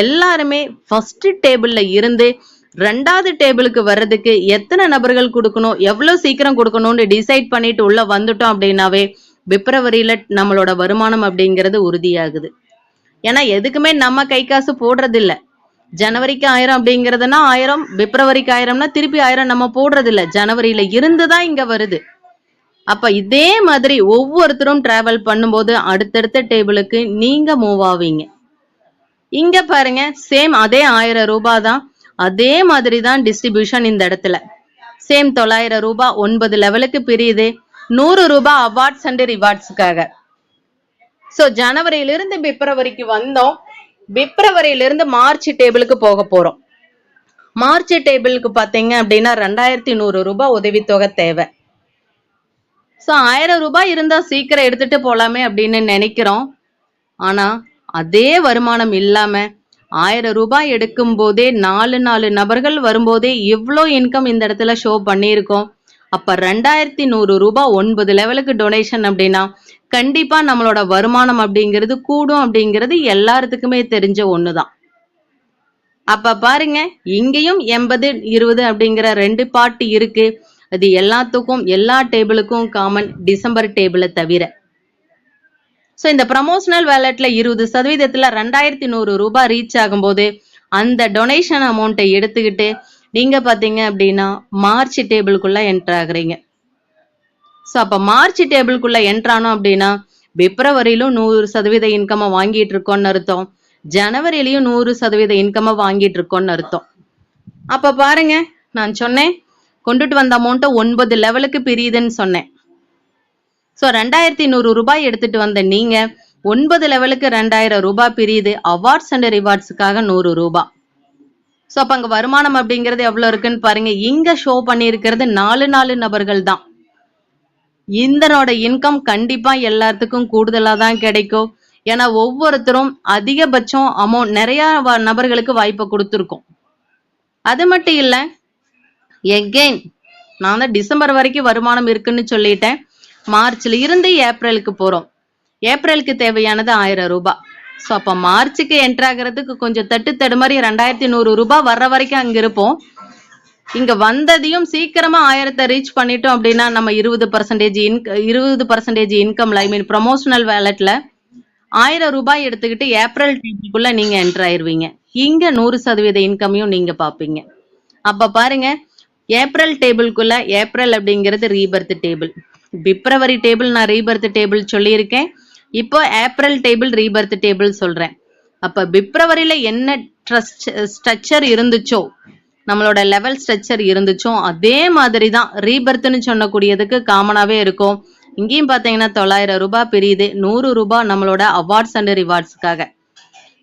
Speaker 1: எல்லாருமே ஃபர்ஸ்ட் டேபிள்ல இருந்து 2வது டேபிளுக்கு வர்றதுக்கு எத்தனை நபர்கள் கொடுக்கணும், எவ்வளவு சீக்கிரம் கொடுக்கணும்னு டிசைட் பண்ணிட்டு உள்ள வந்துட்டோம் அப்படின்னாவே பிப்ரவரியில நம்மளோட வருமானம் அப்படிங்கிறது உறுதியாகுது. ஏன்னா எதுக்குமே நம்ம கை காசு போடுறது இல்ல. ஜனவரிக்கு 1000 அப்படிங்கிறதுனா 1000, பிப்ரவரிக்கு 1000னா திருப்பி 1000 நம்ம போடுறது இல்ல, ஜனவரியில இருந்துதான் இங்க வருது. அப்ப இதே மாதிரி ஒவ்வொருத்தரும் டிராவல் பண்ணும்போது அடுத்தடுத்த டேபிளுக்கு நீங்க மூவ் ஆவீங்க. இங்க பாருங்க சேம் அதே 1000 ரூபாய் தான், அதே மாதிரி தான் டிஸ்ட்ரிபியூஷன் இந்த இடத்துல. சேம் 900 ரூபாய் 9 லெவலுக்கு பிரியுது. 100 ரூபாய் அவார்ட்ஸ் அண்ட் ரிவார்ட்ஸுக்காக. ஸோ ஜனவரியிலிருந்து பிப்ரவரிக்கு வந்தோம். பிப்ரவரியிலிருந்து மார்ச் டேபிளுக்கு போக போறோம். மார்ச் டேபிளுக்கு பாத்தீங்க அப்படின்னா 2100 ரூபாய் உதவித்தொகை தேவை. ஸோ 1000 ரூபாய் இருந்தா சீக்கிரம் எடுத்துட்டு போலாமே அப்படின்னு நினைக்கிறோம். ஆனா அதே வருமானம் இல்லாம 1000 ரூபாய் எடுக்கும் போதே 4 நபர்கள் வரும்போதே இவ்வளோ இன்கம் இந்த இடத்துல ஷோ பண்ணியிருக்கோம். அப்ப 2100 ரூபாய் 9 லெவலுக்கு டொனேஷன் அப்படின்னா கண்டிப்பா நம்மளோட வருமானம் அப்படிங்கிறது கூடும் அப்படிங்கிறது எல்லாத்துக்குமே தெரிஞ்ச ஒண்ணுதான். அப்ப பாருங்க இங்கேயும் 80-20 அப்படிங்கிற 2 பார்ட் இருக்கு. அது எல்லாத்துக்கும் எல்லா டேபிளுக்கும் காமன், டிசம்பர் டேபிளை தவிர. ஸோ இந்த ப்ரமோஷனல் வேலட்ல 20%ல 2100 ரூபாய் ரீச் ஆகும்போது அந்த டொனேஷன் அமௌண்ட்டை எடுத்துக்கிட்டு நீங்க பாத்தீங்க அப்படின்னா மார்ச் டேபிளுக்குள்ள என்டர் ஆகுறீங்க. ஸோ அப்ப மார்ச் டேபிளுக்குள்ள என்டர் ஆனோம் அப்படின்னா பிப்ரவரியிலும் 100% இன்கமை வாங்கிட்டு இருக்கோம்னு அர்த்தம், ஜனவரியிலையும் 100% இன்கமை வாங்கிட்டு இருக்கோம்னு அர்த்தம். அப்ப பாருங்க, நான் சொன்னேன் கொண்டுட்டு வந்த அமௌண்ட் 9 லெவலுக்கு பிரியுதுன்னு சொன்னேன். சோ 2100 ரூபாய் எடுத்துட்டு வந்த நீங்க 9 லெவலுக்கு 2000 ரூபாய் பிரியுது. அவார்ட்ஸ் அண்ட் ரிவார்ட்ஸுக்காக 100 ரூபாய். சோ அப்ப அங்க வருமானம் அப்படிங்கிறது எவ்வளவு இருக்குன்னு பாருங்க. இங்க ஷோ பண்ணியிருக்கிறது 4 நபர்கள் தான். இதனோட இன்கம் கண்டிப்பா எல்லாத்துக்கும் கூடுதலா தான் கிடைக்கும். ஏன்னா ஒவ்வொருத்தரும் அதிகபட்சம் அமௌண்ட் நிறைய நபர்களுக்கு வாய்ப்பை கொடுத்துருக்கோம். அது மட்டும் இல்ல, எகெயின் நான் தான் டிசம்பர் வரைக்கும் வருமானம் இருக்குன்னு சொல்லிட்டேன். மார்ச்ல இருந்து ஏப்ரலுக்கு போறோம். ஏப்ரலுக்கு தேவையானது 1000 ரூபாய். ஸோ அப்ப மார்ச்சுக்கு என்டர் ஆகிறதுக்கு கொஞ்சம் தடுமாறி 2100 ரூபாய் வர்ற வரைக்கும் அங்க இருப்போம். இங்க வந்ததையும் சீக்கிரமா 1000 ரீச் பண்ணிட்டோம் அப்படின்னா நம்ம 20% இன்கம்ல, ஐ மீன் ப்ரொமோஷனல் வேலட்ல 1000 ரூபாய் எடுத்துக்கிட்டு ஏப்ரல் டேபிள்குள்ள நீங்க என்டர் ஆயிருவீங்க. இங்க 100% இன்கமையும் நீங்க பாப்பீங்க. அப்ப பாருங்க, ஏப்ரல் டேபிள்குள்ள ஏப்ரல் அப்படிங்கிறது ரீபர்த் டேபிள், பிப்ரவரி டேபிள் நான் ரீபர்த் டேபிள் சொல்லியிருக்கேன். இப்போ ஏப்ரல் டேபிள் ரீபர்த் டேபிள் சொல்றேன். அப்ப பிப்ரவரியில என்ன ஸ்ட்ரக்சர் இருந்துச்சோ, நம்மளோட லெவல் ஸ்ட்ரக்சர் இருந்துச்சோ அதே மாதிரி தான் ரீபர்த்னு சொல்லக்கூடியதுக்கு காமனாவே இருக்கும். இங்கேயும் பாத்தீங்கன்னா 900 ரூபாய் பிரியுது. 100 ரூபாய் நம்மளோட அவார்ட்ஸ் அண்ட் ரிவார்ட்ஸ்க்காக.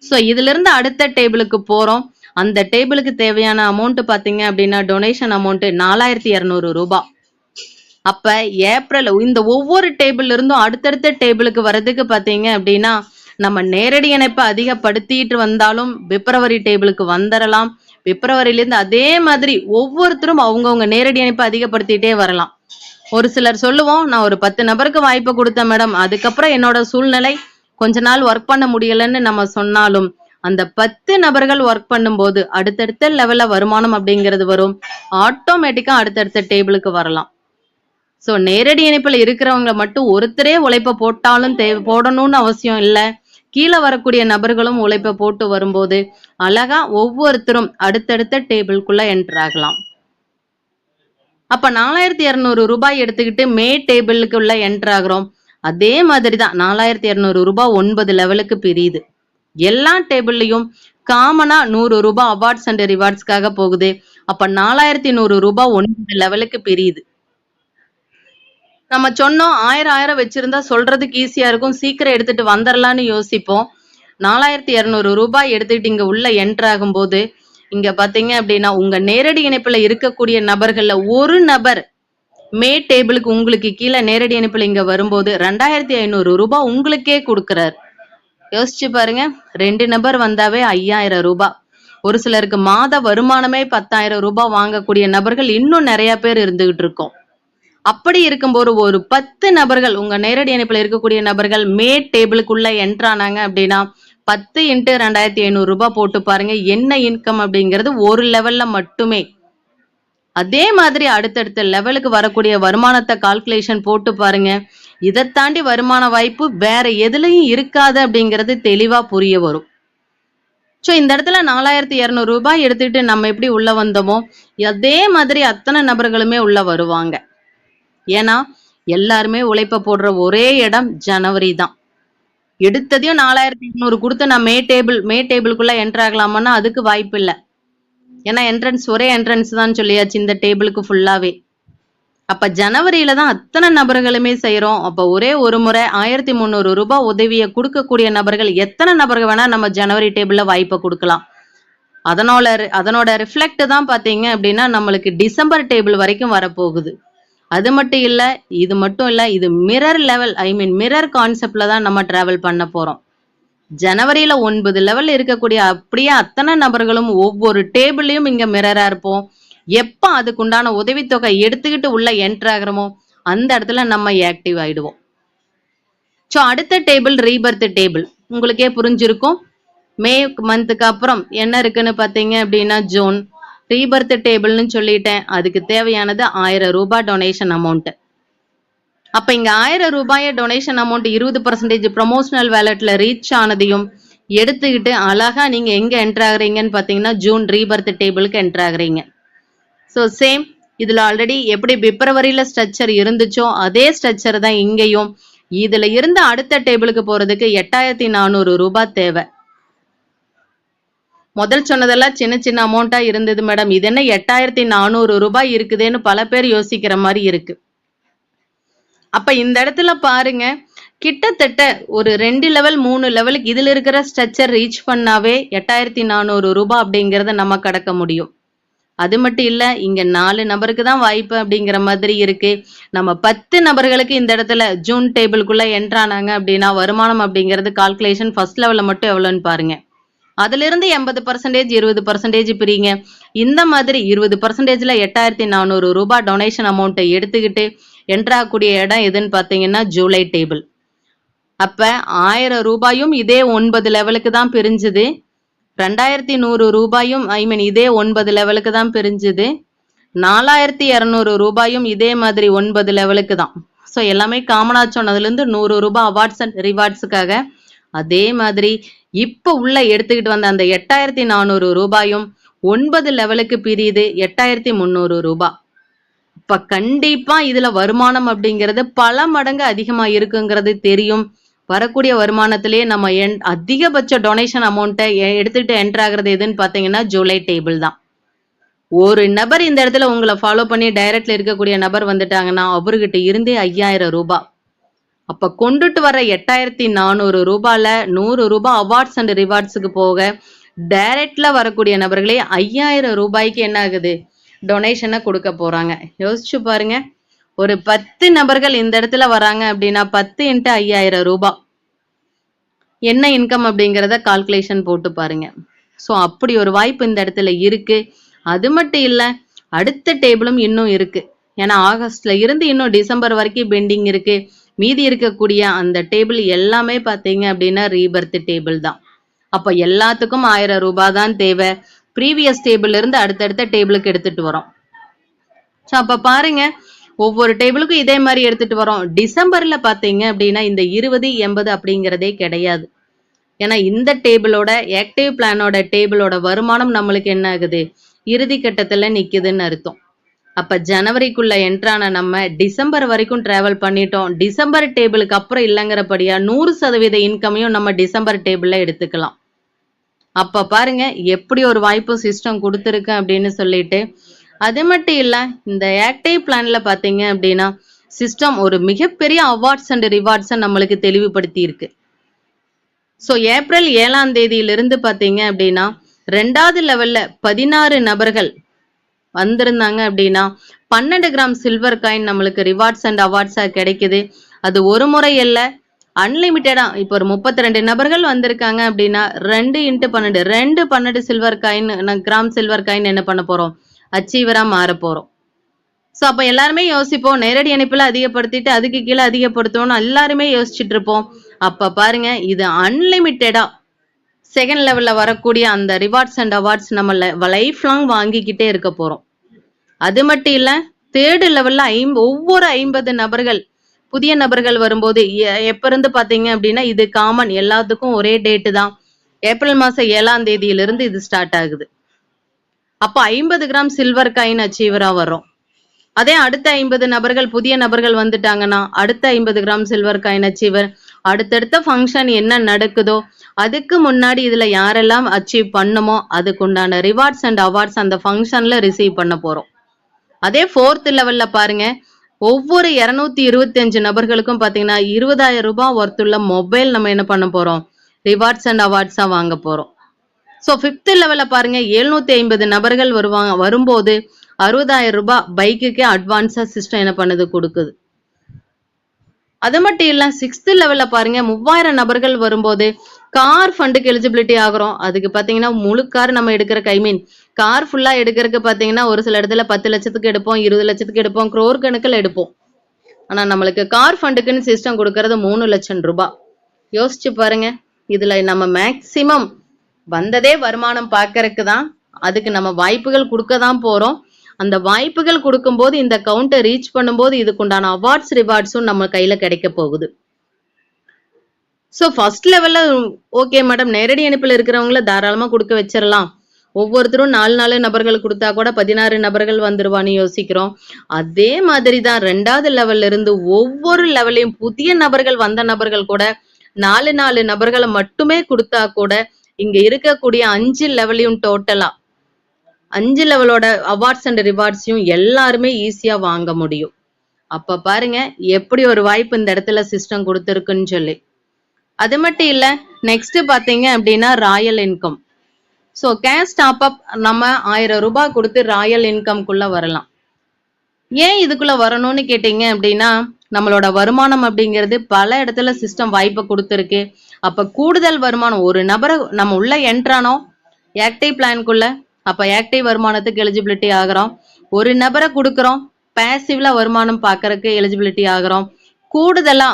Speaker 1: ஸோ இதுல இருந்து அடுத்த டேபிளுக்கு போறோம். அந்த டேபிளுக்கு தேவையான அமௌண்ட் பாத்தீங்க அப்படின்னா டொனேஷன் அமௌண்ட் 4200 ரூபாய். அப்ப ஏப்ரல் இந்த ஒவ்வொரு டேபிள்ல இருந்தும் அடுத்தடுத்த டேபிளுக்கு வர்றதுக்கு பாத்தீங்க அப்படின்னா நம்ம நேரடி இணைப்பை அதிகப்படுத்திட்டு வந்தாலும் பிப்ரவரி டேபிளுக்கு வந்துடலாம். பிப்ரவரியில இருந்து அதே மாதிரி ஒவ்வொருத்தரும் அவங்கவுங்க நேரடி இணைப்பை அதிகப்படுத்திட்டே வரலாம். ஒரு சிலர் சொல்லுவோம், நான் ஒரு 10 நபருக்கு வாய்ப்பு கொடுத்தேன் மேடம், அதுக்கப்புறம் என்னோட சூழ்நிலை கொஞ்ச நாள் ஒர்க் பண்ண முடியலன்னு நம்ம சொன்னாலும் அந்த 10 நபர்கள் ஒர்க் பண்ணும்போது அடுத்தடுத்த லெவல்ல வருமானம் அப்படிங்கிறது வரும். ஆட்டோமேட்டிக்கா அடுத்தடுத்த டேபிளுக்கு வரலாம். சோ நேரடி இணைப்புல இருக்கிறவங்க மட்டும் ஒருத்தரே உழைப்ப போட்டாலும் போடணும்னு அவசியம் இல்லை. கீழே வரக்கூடிய நபர்களும் உழைப்பை போட்டு வரும்போது அழகா ஒவ்வொருத்தரும் அடுத்தடுத்த டேபிள்குள்ள என்டர் ஆகலாம். அப்ப 4200 ரூபாய் எடுத்துக்கிட்டு மே டேபிளுக்கு உள்ள என்டர் ஆகுறோம். அதே மாதிரிதான் 4200 ரூபாய் 9 லெவலுக்கு பிரியுது. எல்லா டேபிள்லயும் காமனா 100 ரூபாய் அவார்ட்ஸ் அண்ட் ரிவார்ட்ஸ்க்காக போகுது. அப்ப 4100 ரூபாய் 9 லெவலுக்கு பிரியுது. நம்ம சொன்னோம் 1000 வச்சிருந்தா சொல்றதுக்கு ஈஸியா இருக்கும், சீக்கிரம் எடுத்துட்டு வந்துடலான்னு யோசிப்போம். 4200 ரூபாய் எடுத்துக்கிட்டு இங்க உள்ள என்டர் ஆகும்போது இங்க பாத்தீங்க அப்படின்னா உங்க நேரடி இணைப்புல இருக்கக்கூடிய நபர்கள்ல ஒரு நபர் மே டேபிளுக்கு உங்களுக்கு கீழே நேரடி இணைப்புல இங்க வரும்போது 2500 ரூபாய் உங்களுக்கே கொடுக்கிறார். யோசிச்சு பாருங்க, 2 நபர் வந்தாவே 5000 ரூபாய். ஒரு சிலருக்கு மாத வருமானமே 10,000 ரூபாய் வாங்கக்கூடிய நபர்கள் இன்னும் நிறைய பேர் இருந்துகிட்டு இருக்கோம். அப்படி இருக்கும்போது ஒரு 10 நபர்கள் உங்க நேரடி இணைப்புல இருக்கக்கூடிய நபர்கள் மே டேபிளுக்குள்ள என்டர் ஆனாங்க அப்படின்னா 10 × 2500 ரூபாய் போட்டு பாருங்க என்ன இன்கம் அப்படிங்கிறது ஒரு லெவல்ல மட்டுமே. அதே மாதிரி அடுத்தடுத்த லெவலுக்கு வரக்கூடிய வருமானத்தை கால்குலேஷன் போட்டு பாருங்க. இதை தாண்டி வருமான வாய்ப்பு வேற எதுலயும் இருக்காது அப்படிங்கிறது தெளிவா புரிய வரும். சோ இந்த இடத்துல 4200 ரூபாய் எடுத்துட்டு நம்ம எப்படி உள்ள வந்தோமோ அதே மாதிரி அத்தனை நபர்களுமே உள்ள வருவாங்க. ஏன்னா எல்லாருமே உழைப்ப போடுற ஒரே இடம் ஜனவரி தான். எடுத்ததையும் 4200 கொடுத்து நான் மே டேபிளுக்குள்ள என்டர் ஆகலாமான்னா அதுக்கு வாய்ப்பு இல்லை. ஏன்னா ஒரே என்ட்ரன்ஸ் தான் சொல்லியாச்சு இந்த டேபிளுக்கு ஃபுல்லாவே. அப்ப ஜனவரியில தான் அத்தனை நபர்களுமே செய்யறோம். அப்ப ஒரே ஒரு முறை 1300 ரூபாய் உதவியை கொடுக்கக்கூடிய நபர்கள் எத்தனை நபர்கள் வேணா நம்ம ஜனவரி டேபிள்ல வாய்ப்பை கொடுக்கலாம். அதனோட ரிஃப்ளெக்ட் தான் பாத்தீங்க அப்படின்னா நம்மளுக்கு டிசம்பர் டேபிள் வரைக்கும் வரப்போகுது. அது மட்டும் இல்ல, இது மட்டும் இல்ல, இது மிரர் லெவல், ஐ மீன் மிரர் கான்செப்ட்ல தான் நம்ம டிராவல் பண்ண போறோம். ஜனவரியில 9 லெவல் இருக்கக்கூடிய அப்படியே அத்தனை நபர்களும் ஒவ்வொரு டேபிள்லயும் இங்க மிரரா இருப்போம். எப்ப அதுக்குண்டான உதவித்தொகை எடுத்துக்கிட்டு உள்ள என்டர் ஆகிறோமோ அந்த இடத்துல நம்ம ஆக்டிவ் ஆயிடுவோம். சோ அடுத்த டேபிள் ரீபர்த் டேபிள் உங்களுக்கே புரிஞ்சிருக்கும். மே மந்த்துக்கு அப்புறம் என்ன இருக்குன்னு பாத்தீங்க அப்படின்னா ஜூன் ரீபர்த் டேபிள்னு சொல்லிட்டேன். அதுக்கு தேவையானது 1000 ரூபாய் டொனேஷன் அமௌண்ட். அப்ப இங்க 1000 ரூபாய் டொனேஷன் அமௌண்ட் 20% ப்ரொமோஷனல் வேலட்ல ரீச் ஆனதையும் எடுத்துக்கிட்டு அழகா நீங்க எங்க என்டர் ஆகுறீங்கன்னு பாத்தீங்கன்னா ஜூன் ரீபர்த் டேபிளுக்கு என்டர் ஆகுறீங்க. ஸோ சேம் இதுல ஆல்ரெடி எப்படி பிப்ரவரியில ஸ்ட்ரக்சர் இருந்துச்சோ அதே ஸ்ட்ரக்சர் தான் இங்கேயும். இதுல இருந்து அடுத்த டேபிளுக்கு போறதுக்கு 8400 ரூபாய் தேவை. முதல் சொன்னதெல்லாம் சின்ன சின்ன அமௌண்ட்டா இருந்தது மேடம். இது என்ன 8400 ரூபாய் இருக்குதேன்னு பல பேர் யோசிக்கிற மாதிரி இருக்கு. அப்ப இந்த இடத்துல பாருங்க, கிட்டத்தட்ட ஒரு 2 லெவல் 3 லெவலுக்கு இதுல இருக்கிற ஸ்ட்ரக்சர் ரீச் பண்ணாவே 8400 ரூபாய் அப்படிங்கறத நம்ம கடக்க முடியும். அது மட்டும் இல்ல, இங்க 4 நபருக்கு தான் வாய்ப்பு அப்படிங்கிற மாதிரி இருக்கு. நம்ம 10 நபர்களுக்கு இந்த இடத்துல ஜூன் டேபிளுக்குள்ள என்ட்ரு ஆனாங்க அப்படின்னா வருமானம் அப்படிங்கிறது கால்குலேஷன் ஃபர்ஸ்ட் லெவல்ல மட்டும் எவ்வளவுன்னு பாருங்க. அதுல இருந்து 80% 20% பிரிங்க. இந்த மாதிரி 20%ல 8400 ரூபாய் டொனேஷன் அமௌண்ட்டை எடுத்துக்கிட்டு என்ட்ரு ஆகக்கூடிய இடம் எதுன்னு பாத்தீங்கன்னா ஜூலை டேபிள். அப்ப 1000 ரூபாயும் இதே 9 லெவலுக்கு தான் பிரிஞ்சுது. 2100 ரூபாயும் இதே 9 லெவலுக்கு தான் பிரிஞ்சுது. 4200 ரூபாயும் இதே மாதிரி 9 லெவலுக்கு தான். ஸோ எல்லாமே காமனா சொன்னதுல இருந்து 100 ரூபாய் அவார்ட்ஸ் அண்ட் ரிவார்ட்ஸுக்காக. அதே மாதிரி இப்ப உள்ள எடுத்துக்கிட்டு வந்த அந்த 8400 ரூபாயும் 9 லெவலுக்கு பிரியுது 8300 ரூபாய். இப்ப கண்டிப்பா இதுல வருமானம் அப்படிங்கிறது பல மடங்கு அதிகமா இருக்குங்கிறது தெரியும். வரக்கூடிய வருமானத்திலேயே நம்ம அதிகபட்ச டொனேஷன் அமௌண்ட்டை எடுத்துட்டு என்டர் ஆகுறது எதுன்னு பாத்தீங்கன்னா ஜூலை டேபிள் தான். ஒரு நபர் இந்த இடத்துல உங்களை ஃபாலோ பண்ணி டைரக்ட்ல இருக்கக்கூடிய நபர் வந்துட்டாங்கன்னா அவர்கிட்ட இருந்தே 5000 ரூபாய். அப்ப கொண்டுட்டு வர 8400 ரூபாயில 100 ரூபாய் அவார்ட்ஸ் அண்ட் ரிவார்ட்ஸுக்கு போக டைரக்ட்ல வரக்கூடிய நபர்களே 5000 ரூபாய்க்கு என்ன ஆகுது, டொனேஷனை கொடுக்க போறாங்க. யோசிச்சு பாருங்க, ஒரு 10 நபர்கள் இந்த இடத்துல வராங்க அப்படின்னா 10 × 5000 ரூபாய் என்ன இன்கம் அப்படிங்கிறத கால்குலேஷன் போட்டு பாருங்க. ஸோ அப்படி ஒரு வாய்ப்பு இந்த இடத்துல இருக்கு. அது மட்டும் இல்ல, அடுத்த டேபிளும் இன்னும் இருக்கு. ஏன்னா ஆகஸ்ட்ல இருந்து இன்னும் டிசம்பர் வரைக்கும் பெண்டிங் இருக்கு. மீதி இருக்கக்கூடிய அந்த டேபிள் எல்லாமே பாத்தீங்க அப்படின்னா ரீபர்த் டேபிள் தான். அப்ப எல்லாத்துக்கும் 1000 ரூபாய் தான் தேவை. ப்ரீவியஸ் டேபிள்ல இருந்து அடுத்தடுத்த டேபிளுக்கு எடுத்துட்டு வரோம். ஸோ அப்ப பாருங்க, ஒவ்வொரு டேபிளுக்கும் இதே மாதிரி எடுத்துட்டு வரோம். டிசம்பர்ல பாத்தீங்க அப்படின்னா இந்த 20 80 அப்படிங்கிறதே கிடையாது. ஏன்னா இந்த டேபிளோட ஆக்டிவ் பிளானோட டேபிளோட வருமானம் நம்மளுக்கு என்ன ஆகுது, இறுதி கட்டத்துல நிக்குதுன்னு அர்த்தம். அப்ப ஜனவரிக்குள்ள என்ட்ரான நம்ம டிசம்பர் வரைக்கும் டிராவல் பண்ணிட்டோம். டிசம்பர் டேபிளுக்கு அப்புறம் இல்லைங்கிறபடியா 100% இன்கமையும் நம்ம டிசம்பர் டேபிள்ல எடுத்துக்கலாம். அப்ப பாருங்க எப்படி ஒரு வாய்ப்பு சிஸ்டம் கொடுத்துருக்கு அப்படின்னு சொல்லிட்டு. அது மட்டும் இல்ல, இந்த ஆக்டிவ் பிளான்ல பாத்தீங்க அப்படின்னா சிஸ்டம் ஒரு மிகப்பெரிய அவார்ட்ஸ் அண்ட் ரிவார்ட்ஸை நம்மளுக்கு தெளிவுபடுத்தி இருக்கு. ஸோ ஏப்ரல் 7ஆம் தேதியிலிருந்து பாத்தீங்க அப்படின்னா 2வது லெவல்ல 16 நபர்கள் வந்திருந்தாங்க அப்படின்னா 12 கிராம் சில்வர் காயின் நம்மளுக்கு ரிவார்ட்ஸ் அண்ட் அவார்ட்ஸா கிடைக்குது. அது ஒரு முறை இல்ல, அன்லிமிட்டடா. இப்போ ஒரு 32 நபர்கள் வந்திருக்காங்க அப்படின்னா 2 × 12 12 silver coin gram silver coin என்ன பண்ண போறோம், அச்சீவரா மாற போறோம். ஸோ அப்ப எல்லாருமே யோசிப்போம், நேரடி இணைப்புல அதிகப்படுத்திட்டு அதுக்கு கீழே அதிகப்படுத்தணும்னு எல்லாருமே யோசிச்சுட்டு இருப்போம். அப்ப பாருங்க, இது அன்லிமிட்டடா செகண்ட் லெவல்ல வரக்கூடிய அந்த ரிவார்ட்ஸ் அண்ட் அவார்ட்ஸ் நம்ம லைஃப் லாங் வாங்கிக்கிட்டே இருக்க போறோம். அது மட்டும் இல்ல, தேர்ட் லெவல்ல ஒவ்வொரு 50 நபர்கள் புதிய நபர்கள் வரும்போது எப்ப இருந்து பாத்தீங்க அப்படின்னா இது காமன், எல்லாத்துக்கும் ஒரே டேட்டு தான். ஏப்ரல் மாசம் 7ஆம் தேதியிலிருந்து இது ஸ்டார்ட் ஆகுது. அப்ப 50 கிராம் சில்வர் காயின் அச்சீவரா வரும். அதே அடுத்த 50 நபர்கள் புதிய நபர்கள் வந்துட்டாங்கன்னா அடுத்த 50 கிராம் சில்வர் காயின் அச்சீவர். அடுத்தடுத்த ஃபங்க்ஷன் என்ன நடக்குதோ அதுக்கு முன்னாடி இதுல யாரெல்லாம் அச்சீவ் பண்ணுமோ அதுக்குண்டான ரிவார்ட்ஸ் அண்ட் அவார்ட்ஸ் அந்த ஃபங்க்ஷன்ல ரிசீவ் பண்ண போறோம். அதே 4th லெவல்ல பாருங்க, ஒவ்வொரு 225 நபர்களுக்கும் பாத்தீங்கன்னா 20,000 ரூபாய் ஒர்த்துள்ள மொபைல் நம்ம என்ன பண்ண போறோம், ரிவார்ட்ஸ் அண்ட் அவார்ட்ஸா வாங்க போறோம். ஸோ 5th லெவல்ல பாருங்க, 750 நபர்கள் வரும்போது 60,000 ரூபாய் பைக்குக்கு அட்வான்ஸா சிஸ்டம் என்ன பண்ணுது, கொடுக்குது. அது மட்டும் இல்ல, 6th லெவல்ல பாருங்க 3000 நபர்கள் வரும்போது கார் ஃபண்டுக்கு எலிஜிபிலிட்டி ஆகிறோம். அதுக்கு பாத்தீங்கன்னா முழு கார் நம்ம எடுக்கிற கார் ஃபுல்லா எடுக்கிறதுக்கு பாத்தீங்கன்னா ஒரு சில இடத்துல 10 லட்சத்துக்கு எடுப்போம், 20 லட்சத்துக்கு எடுப்போம், crore கணக்கில் எடுப்போம். ஆனா நம்மளுக்கு கார் ஃபண்டுக்குன்னு சிஸ்டம் கொடுக்கறது 3 லட்சம் ரூபாய். யோசிச்சு பாருங்க, இதுல நம்ம மேக்சிமம் வந்ததே வருமானம் பார்க்கறதுக்கு தான். அதுக்கு நம்ம வாய்ப்புகள் கொடுக்க தான் போறோம். அந்த வாய்ப்புகள் கொடுக்கும்போது இந்த கவுண்டை ரீச் பண்ணும்போது இதுக்குண்டான அவார்ட்ஸ் ரிவார்ட்ஸும் நம்ம கையில கிடைக்க போகுது. ஸோ ஃபர்ஸ்ட் லெவல்ல ஓகே மேடம், நேரடி இணைப்பில் இருக்கிறவங்கள தாராளமா கொடுக்க வச்சிடலாம். ஒவ்வொருத்தரும் 4 நபர்கள் கொடுத்தா கூட 16 நபர்கள் வந்துருவான்னு யோசிக்கிறோம். அதே மாதிரி தான் 2வது லெவல்ல இருந்து ஒவ்வொரு லெவலையும் புதிய நபர்கள் வந்த நபர்கள் கூட 4 நபர்களை மட்டுமே கொடுத்தா கூட இங்க இருக்கக்கூடிய 5 லெவலையும் டோட்டலா 5 லெவலோட அவார்ட்ஸ் அண்ட் ரிவார்ட்ஸையும் எல்லாருமே ஈஸியா வாங்க முடியும். அப்ப பாருங்க எப்படி ஒரு வாய்ப்பு இந்த இடத்துல சிஸ்டம் கொடுத்துருக்குன்னு சொல்லி. அது மட்டும் இல்ல, நெக்ஸ்ட் பாத்தீங்க அப்படின்னா Royal income. So cash top அப் நம்ம 1000 ரூபாய் கொடுத்து ராயல் இன்கம்குள்ள வரலாம். ஏன் இதுக்குள்ள வரணும்னு கேட்டீங்க அப்படின்னா, நம்மளோட வருமானம் அப்படிங்கிறது பல இடத்துல சிஸ்டம் வாய்ப்பை கொடுத்துருக்கு. அப்ப கூடுதல் வருமானம் ஒரு நபரை நம்ம உள்ள என்ட்ரானோம் ஆக்டிவ் பிளான்குள்ள, அப்ப ஆக்டிவ் வருமானத்துக்கு எலிஜிபிலிட்டி ஆகிறோம். ஒரு நபரை கொடுக்குறோம், பேசிவ்ல வருமானம் பார்க்கறதுக்கு எலிஜிபிலிட்டி ஆகிறோம். கூடுதலா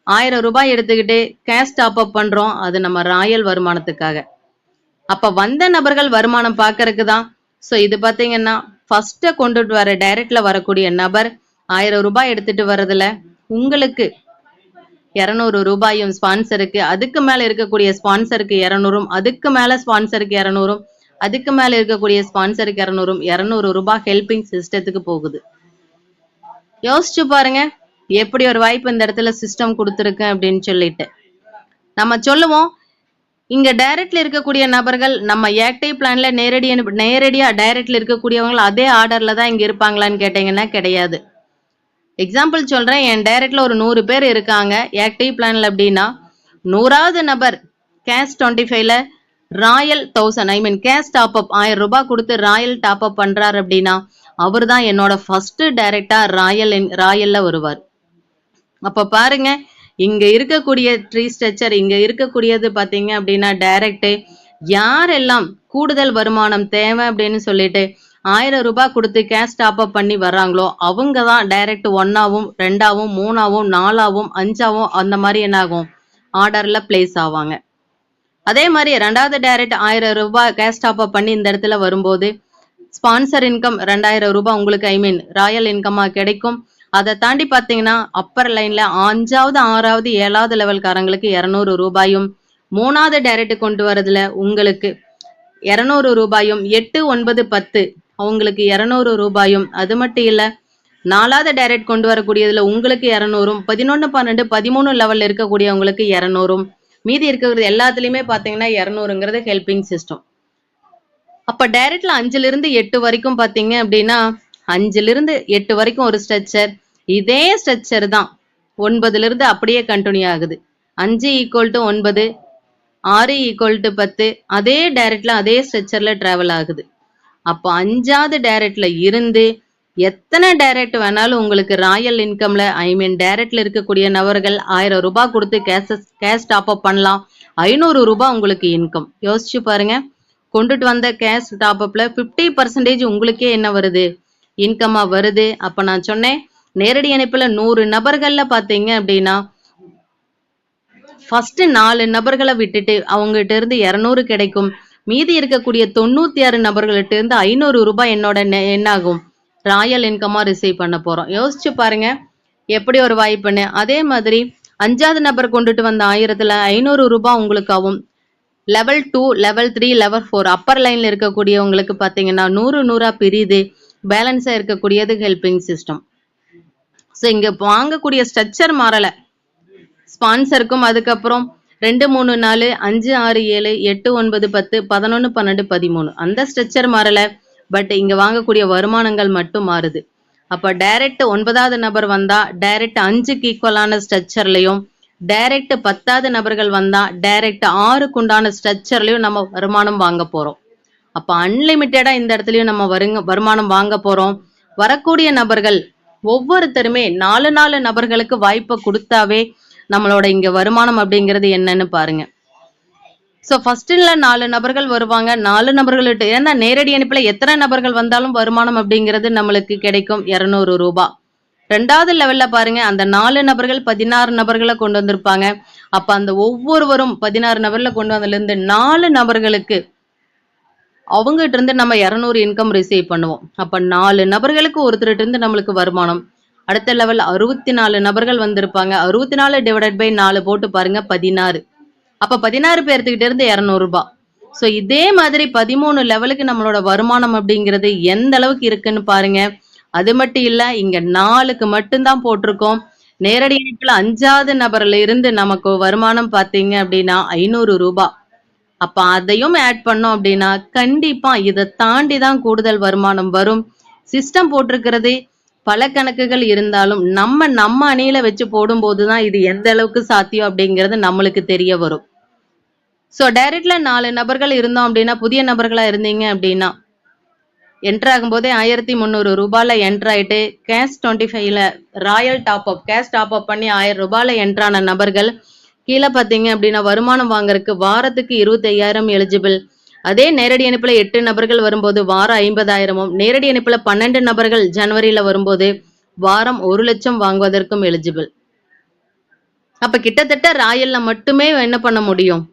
Speaker 1: 1000 ரூபாய் எடுத்துக்கிட்டு கேஷ் டாப் அப் பண்றோம், அது நம்ம ராயல் வருமானத்துக்காக. அப்ப வந்த நபர்கள் வருமானம் பார்க்கறதுக்கு தான். ஸோ இது பாத்தீங்கன்னா ஃபர்ஸ்ட் கொண்டுட்டு வர டைரக்ட்ல வரக்கூடிய நபர் 1000 ரூபாய் எடுத்துட்டு வர்றதுல உங்களுக்கு 200 ரூபாயும் ஸ்பான்சருக்கு, அதுக்கு மேல இருக்கக்கூடிய ஸ்பான்சருக்கு 200, அதுக்கு மேல ஸ்பான்சருக்கு 200, அதுக்கு மேல இருக்கக்கூடிய ஸ்பான்சருக்கு 200, 200 ரூபாய் ஹெல்பிங் சிஸ்டத்துக்கு போகுது. யோசிச்சு பாருங்க எப்படி ஒரு வாய்ப்பு இந்த இடத்துல சிஸ்டம் கொடுத்துருக்கு அப்படின்னு சொல்லிட்டு. நம்ம சொல்லுவோம் இங்க டைரக்ட்ல இருக்கக்கூடிய நபர்கள் நம்ம ஆக்டிவ் பிளான்ல நேரடியா டைரக்ட்ல இருக்கக்கூடியவங்க அதே ஆர்டர்ல தான் இங்க இருப்பாங்களான்னு கேட்டீங்கன்னா கிடையாது. எக்ஸாம்பிள் சொல்றேன், என் டைரக்ட்ல ஒரு 100 பேர் இருக்காங்க ஆக்டிவ் பிளான்ல அப்படின்னா, 100வது நபர் கேஷ் 25ல ராயல் 1000 கேஷ் டாப் அப் 1000 ரூபாய் கொடுத்து ராயல் டாப் அப் பண்றாரு அப்படின்னா அவர் தான் என்னோட ஃபர்ஸ்ட் டைரக்டா ராயல்ல வருவார். அப்ப பாருங்க இங்க இருக்கக்கூடிய ட்ரீ ஸ்ட்ரக்சர், இங்க இருக்கக்கூடியது பாத்தீங்க அப்படின்னா டைரக்ட் யாரெல்லாம் கூடுதல் வருமானம் தேவை அப்படின்னு சொல்லிட்டு 1000 ரூபாய் கொடுத்து கேஷ் டாப் அப் பண்ணி வர்றாங்களோ அவங்க தான் டைரக்ட் 1ஆவும் 2ஆவும் 3ஆவும் 4ஆவும் 5ஆவும் அந்த மாதிரி என்ன ஆகும் ஆர்டர்ல பிளேஸ் ஆவாங்க. அதே மாதிரி 2வது டைரக்ட் 1000 ரூபாய் கேஷ் டாப் அப் பண்ணி இந்த இடத்துல வரும்போது ஸ்பான்சர் இன்கம் 2000 ரூபாய் உங்களுக்கு ராயல் இன்கமா கிடைக்கும். அதை தாண்டி பாத்தீங்கன்னா அப்பர் லைன்ல 5வது 6வது 7வது லெவல்காரங்களுக்கு 200 ரூபாயும், 3வது டைரக்ட் கொண்டு வரதுல உங்களுக்கு 200 ரூபாயும், 8 9 10 அவங்களுக்கு 200 ரூபாயும், அது மட்டும் இல்ல 4வது டைரக்ட் கொண்டு வரக்கூடியதுல உங்களுக்கு 200, 11 12 13 லெவல்ல இருக்கக்கூடியவங்களுக்கு 200, மீதி இருக்கிறது எல்லாத்துலயுமே பாத்தீங்கன்னா 200ங்கிறது ஹெல்பிங் சிஸ்டம். அப்ப டைரக்ட்ல 5ல இருந்து 8 வரைக்கும் பாத்தீங்க அப்படின்னா 5ல இருந்து 8 வரைக்கும் ஒரு ஸ்ட்ரக்சர், இதே ஸ்ட்ரக்சர் தான் 9ல இருந்து அப்படியே கண்டினியூ ஆகுது. 5 = 9, 6 = 10 அதே டைரக்ட்ல அதே ஸ்ட்ரக்சர்ல டிராவல் ஆகுது. அப்போ 5வது டைரக்ட்ல இருந்து எத்தனை டைரக்ட் வேணாலும் உங்களுக்கு ராயல் இன்கம்ல டைரக்ட்ல இருக்கக்கூடிய நபர்கள் 1000 ரூபாய் கொடுத்து கேஷ் டாப் அப் பண்ணலாம். 500 ரூபாய் உங்களுக்கு இன்கம். யோசிச்சு பாருங்க, கொண்டுட்டு வந்த கேஷ் டாப் அப்ல 50% உங்களுக்கே என்ன வருது இன்கமா வருது. அப்ப நான் சொன்னேன் நேரடி இணைப்புல 100 நபர்கள்ல பாத்தீங்க அப்படின்னா ஃபர்ஸ்ட் 4 நபர்களை விட்டுட்டு அவங்ககிட்ட இருந்து 200 கிடைக்கும். மீதி இருக்கக்கூடிய 96 நபர்கள்ட்ட இருந்து 500 ரூபாய் என்னோட என்ன ஆகும் ராயல் இன்கமா ரிசீவ் பண்ண போறோம். யோசிச்சு பாருங்க எப்படி ஒரு வாய்ப்புன்னு. அதே மாதிரி 5வது நபர் கொண்டுட்டு வந்த 1000ல 500 ரூபாய் உங்களுக்காகவும், லெவல் 2 லெவல் 3 லெவல் 4 அப்பர் லைன்ல இருக்கக்கூடியவங்களுக்கு பாத்தீங்கன்னா 100 பிரியுது. பேலன்ஸா இருக்கக்கூடியது ஹெல்பிங் சிஸ்டம். ஸோ இங்க வாங்கக்கூடிய ஸ்ட்ரக்சர் மாறல, ஸ்பான்சருக்கும் அதுக்கப்புறம் 2 3 4 5 6 7 8 9 10 11 12 13 அந்த ஸ்ட்ரக்சர் மாறல. பட் இங்க வாங்கக்கூடிய வருமானங்கள் மட்டும் மாறுது. அப்ப டைரக்ட் 9வது நபர் வந்தா டைரக்ட் 5க்கு ஈக்குவலான ஸ்ட்ரக்சர்லயும், டைரக்ட் 10வது நபர்கள் வந்தா டைரக்ட் 6க்கு உண்டான ஸ்ட்ரக்சர்லயும் நம்ம வருமானம் வாங்க போறோம். அப்ப அன்லிமிட்டடா இந்த இடத்துலயும் நம்ம வருமானம் வாங்க போறோம். வரக்கூடிய நபர்கள் ஒவ்வொருத்தருமே 4 நபர்களுக்கு வாய்ப்பை கொடுத்தாவே நம்மளோட இங்க வருமானம் அப்படிங்கிறது என்னன்னு பாருங்க. சோ ஃபர்ஸ்ட்ல 4 நபர்கள் வருவாங்க. 4 நபர்கள்ட்ட ஏன்னா நேரடி இணைப்புல எத்தனை நபர்கள் வந்தாலும் வருமானம் அப்படிங்கிறது நம்மளுக்கு கிடைக்கும் 200 ரூபாய். 2வது லெவல்ல பாருங்க அந்த 4 நபர்கள் 16 நபர்களை கொண்டு வந்திருப்பாங்க. அப்ப அந்த ஒவ்வொருவரும் 16 நபர்ல கொண்டு வந்ததுல இருந்து 4 நபர்களுக்கு அவங்ககிட்ட இருந்து நம்ம 200 இன்கம் ரிசீவ் பண்ணுவோம். அப்ப 4 நபர்களுக்கு ஒருத்தர்கிட்ட இருந்து நம்மளுக்கு வருமானம். அடுத்த லெவல் 64 நபர்கள் வந்திருப்பாங்க. 64 டிவைடட் பை 4 போட்டு பாருங்க 16. அப்ப 16 பேர்த்துக்கிட்ட இருந்து 200 ரூபாய். ஸோ இதே மாதிரி 13 லெவலுக்கு நம்மளோட வருமானம் அப்படிங்கிறது எந்த அளவுக்கு இருக்குன்னு பாருங்க. அது மட்டும் இல்ல இங்க 4க்கு மட்டும்தான் போட்டிருக்கோம். நேரடி இணைப்புல 5வது நபர்ல இருந்து நமக்கு வருமானம் பாத்தீங்க அப்படின்னா 500 ரூபாய். அப்ப அதையும் ஆட் பண்ணோம் அப்படின்னா கண்டிப்பா இதை தாண்டி தான் கூடுதல் வருமானம் வரும். சிஸ்டம் போட்டிருக்கிறது பல கணக்குகள் இருந்தாலும் நம்ம அணியில வச்சு போடும்போது தான் இது எந்த அளவுக்கு சாத்தியம் அப்படிங்கிறது நம்மளுக்கு தெரிய வரும். ஸோ டைரக்ட்ல 4 நபர்கள் இருந்தோம் அப்படின்னா, புதிய நபர்களா இருந்தீங்க அப்படின்னா என்டர் ஆகும்போதே 1300 ரூபாயில என்டர் ஆயிட்டு கேஷ் 25ல royal top up cash top up பண்ணி 1000 ரூபாயில என்டர் ஆன நபர்கள் கீழே பார்த்தீங்க அப்படின்னா வருமானம் வாங்குறதுக்கு வாரத்துக்கு 25,000 எலிஜிபிள். அதே நேரடி இணைப்புல 8 நபர்கள் வரும்போது வாரம் 50,000ம், நேரடி இணைப்புல 12 நபர்கள் ஜனவரியில வரும்போது வாரம் 1 லட்சம் வாங்குவதற்கும் எலிஜிபிள். அப்ப கிட்டத்தட்ட ராயல்ல மட்டுமே என்ன பண்ண முடியும்,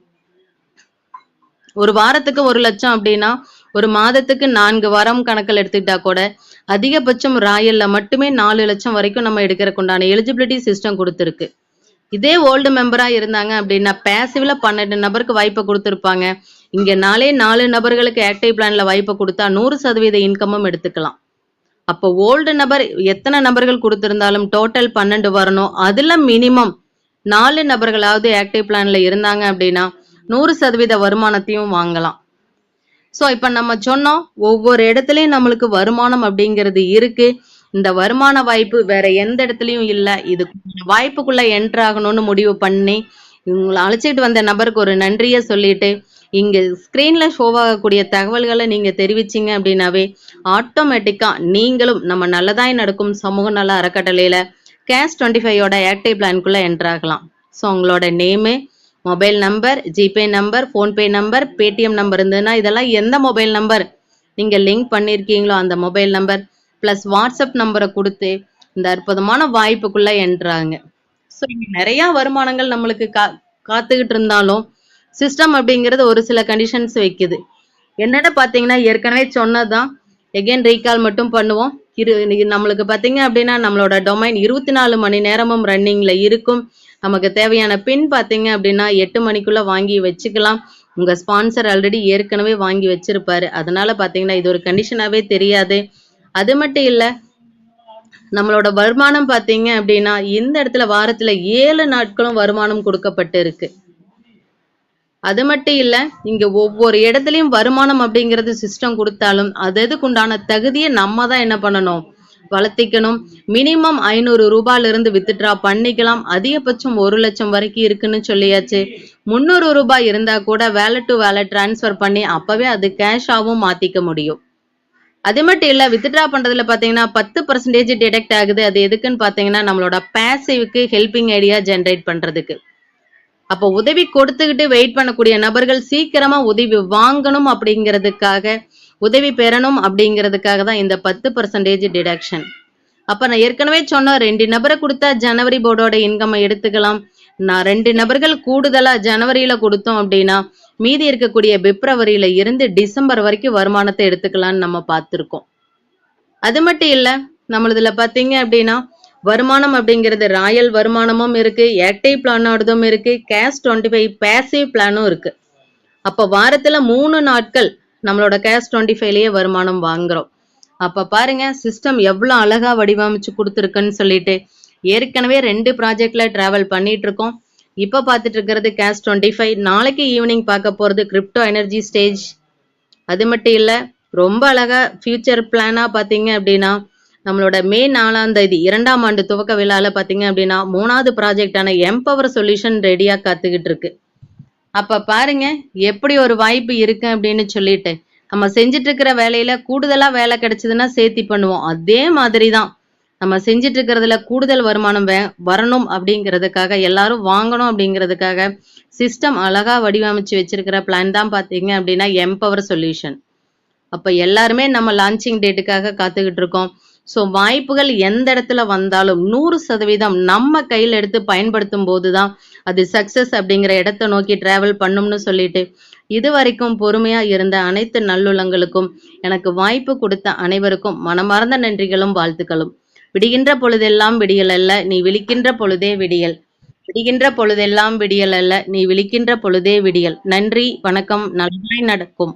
Speaker 1: ஒரு வாரத்துக்கு 1 லட்சம் அப்படின்னா ஒரு மாதத்துக்கு 4 வாரம் கணக்கில் எடுத்துக்கிட்டா கூட அதிகபட்சம் ராயல்ல மட்டுமே 4 லட்சம் வரைக்கும் நம்ம எடுக்கிறதுக்கு உண்டான எலிஜிபிலிட்டி சிஸ்டம் கொடுத்துருக்கு. இதே ஓல்டு மெம்பரா இருந்தாங்க அப்படின்னா பேசிவ்ல 12 நபருக்கு வாய்ப்பை கொடுத்துருப்பாங்க. இங்க 4 நபர்களுக்கு ஆக்டிவ் பிளான்ல வாய்ப்பை கொடுத்தா 100% இன்கமும் எடுத்துக்கலாம். அப்போ ஓல்டு நபர் எத்தனை நபர்கள் கொடுத்திருந்தாலும் டோட்டல் 12 வரணும். அதுல மினிமம் 4 நபர்களாவது ஆக்டிவ் பிளான்ல இருந்தாங்க அப்படின்னா 100% வருமானத்தையும் வாங்கலாம். ஸோ இப்போ நம்ம சொன்னோம் ஒவ்வொரு இடத்துலையும் நம்மளுக்கு வருமானம் அப்படிங்கிறது இருக்கு. இந்த வருமான வாய்ப்பு வேற எந்த இடத்துலையும் இல்லை. இது வாய்ப்புக்குள்ள என்டர் ஆகணும்னு முடிவு பண்ணி உங்களை அழைச்சிட்டு வந்த நபருக்கு ஒரு நன்றியை சொல்லிட்டு இங்க ஸ்கிரீன்ல ஷோவாகக்கூடிய தகவல்களை நீங்க தெரிவிச்சிங்க அப்படின்னாவே ஆட்டோமேட்டிக்கா நீங்களும் நம்ம நல்லதாய் நடக்கும் சமூக நல அறக்கட்டளையில கேஷ் 25யோட ஆக்டிவ் பிளான்குள்ள என்டர் ஆகலாம். ஸோ உங்களோட name, mobile number, GPay number, PhonePe number, Paytm number இருந்ததுன்னா இதெல்லாம் எந்த மொபைல் நம்பர் நீங்க லிங்க் பண்ணியிருக்கீங்களோ அந்த மொபைல் நம்பர் பிளஸ் வாட்ஸ்அப் நம்பரை கொடுத்து இந்த அற்புதமான வாய்ப்புக்குள்ள என்ட்ராங்க. ஸோ இங்க நிறைய வருமானங்கள் நம்மளுக்கு காத்துக்கிட்டு இருந்தாலும் சிஸ்டம் அப்படிங்கிறது ஒரு சில கண்டிஷன்ஸ் வைக்குது. என்னன்னு பார்த்தீங்கன்னா ஏற்கனவே சொன்னதுதான், எகெயின் ரீகால் மட்டும் பண்ணுவோம். நம்மளுக்கு பார்த்தீங்க அப்படின்னா நம்மளோட டொமைன் 24 மணி நேரமும் ரன்னிங்ல இருக்கும். நமக்கு தேவையான பின் பார்த்தீங்க அப்படின்னா 8 மணிக்குள்ள வாங்கி வச்சுக்கலாம். உங்க ஸ்பான்சர் ஆல்ரெடி ஏற்கனவே வாங்கி வச்சிருப்பாரு. அதனால பார்த்தீங்கன்னா இது ஒரு கண்டிஷனாவே தெரியாது. அது மட்டும் இல்ல, நம்மளோட வருமானம் பார்த்தீங்க அப்படின்னா இந்த இடத்துல வாரத்துல 7 நாட்களும் வருமானம் கொடுக்கப்பட்டு இருக்கு. அது மட்டும் இல்ல, இங்க ஒவ்வொரு இடத்துலயும் வருமானம் அப்படிங்கிறது சிஸ்டம் கொடுத்தாலும் அது எதுக்குண்டான தகுதியை நம்ம தான் என்ன பண்ணணும், வளர்த்திக்கணும். மினிமம் 500 ரூபாயில இருந்து வித்ட்ரா பண்ணிக்கலாம். அதிகபட்சம் 1 லட்சம் வரைக்கும் இருக்குன்னு சொல்லியாச்சு. 300 ரூபாய் இருந்தா கூட வேலட் டு வேலட் டிரான்ஸ்ஃபர் பண்ணி அப்பவே அது கேஷாவும் மாத்திக்க முடியும். அது மட்டும் இல்ல, வித்ட்ரா பண்றதுல பாத்தீங்கன்னா 10% டிடெக்ட் ஆகுது. அது எதுக்குன்னு பாத்தீங்கன்னா நம்மளோட பேசிவ்க்கு ஹெல்பிங் ஐடியா ஜென்ரேட் பண்றதுக்கு. அப்போ உதவி கொடுத்துக்கிட்டு வெயிட் பண்ணக்கூடிய நபர்கள் சீக்கிரமா உதவி வாங்கணும் அப்படிங்கிறதுக்காக, உதவி பெறணும் அப்படிங்கிறதுக்காக தான் இந்த 10% டிடக்ஷன். அப்ப நான் ஏற்கனவே சொன்ன 2 நபரை கொடுத்தா ஜனவரி போர்டோட இன்கம் எடுத்துக்கலாம். நான் 2 நபர்கள் கூடுதலா ஜனவரியில கொடுத்தோம் அப்படின்னா மீதி இருக்கக்கூடிய பிப்ரவரியில இருந்து டிசம்பர் வரைக்கும் வருமானத்தை எடுத்துக்கலாம்னு நம்ம பார்த்திருக்கோம். அது மட்டும் இல்ல, நம்மளதுல பாத்தீங்க அப்படின்னா வருமானம் அப்படிங்கிறது ராயல் வருமானமும் இருக்கு, ஆக்டிவ் பிளானோடதும் இருக்கு, கேஷ் 25 பேசிவ் பிளானும் இருக்கு. அப்ப வாரத்துல 3 நாட்கள் நம்மளோட கேஷ் 25லயே வருமானம் வாங்குறோம். அப்ப பாருங்க சிஸ்டம் எவ்வளவு அழகா வடிவமைச்சு கொடுத்துருக்குன்னு சொல்லிட்டு. ஏற்கனவே 2 ப்ராஜெக்ட்ல டிராவல் பண்ணிட்டு இருக்கோம். இப்ப பார்த்துட்டு இருக்கிறது கேஷ் 25. நாளைக்கு ஈவினிங் பார்க்க போறது கிரிப்டோ எனர்ஜி ஸ்டேஜ். அது மட்டும் இல்ல, ரொம்ப அழகா ஃபியூச்சர் பிளானா பாத்தீங்க அப்படின்னா நம்மளோட மே 4ஆம் தேதி 2ஆம் ஆண்டு துவக்க விழால பாத்தீங்க அப்படின்னா 3வது ப்ராஜெக்டான எம்பவர் சொல்யூஷன் ரெடியா காத்துக்கிட்டு இருக்கு. அப்ப பாருங்க எப்படி ஒரு வாய்ப்பு இருக்கு அப்படின்னு சொல்லிட்டு. நம்ம செஞ்சுட்டு இருக்கிற வேலையில கூடுதலா வேலை கிடைச்சதுன்னா சேர்த்தி பண்ணுவோம். அதே மாதிரிதான் நம்ம செஞ்சுட்டு இருக்கிறதுல கூடுதல் வருமானம் வரணும் அப்படிங்கிறதுக்காக, எல்லாரும் வாங்கணும் அப்படிங்கிறதுக்காக சிஸ்டம் அழகா வடிவமைச்சு வச்சிருக்கிற பிளான் தான் பாத்தீங்க அப்படின்னா எம்பவர் சொல்யூஷன். அப்ப எல்லாருமே நம்ம லான்ச்சிங் டேட்டுக்காக காத்துக்கிட்டு இருக்கோம். ஸோ வாய்ப்புகள் எந்த இடத்துல வந்தாலும் 100% நம்ம கையில் எடுத்து பயன்படுத்தும் போதுதான் அது சக்சஸ் அப்படிங்கிற இடத்தை நோக்கி டிராவல் பண்ணும்னு சொல்லிட்டு, இது வரைக்கும் பொறுமையா இருந்த அனைத்து நல்லுள்ளங்களுக்கும், எனக்கு வாய்ப்பு கொடுத்த அனைவருக்கும் மனமார்ந்த நன்றிகளும் வாழ்த்துக்களும். விடுகின்ற பொழுதெல்லாம் விடியல் அல்ல, நீ விழிக்கின்ற பொழுதே விடியல். விடுகின்ற பொழுதெல்லாம் விடியல் அல்ல, நீ விழிக்கின்ற பொழுதே விடியல். நன்றி, வணக்கம். நல்லாய் நடக்கும்.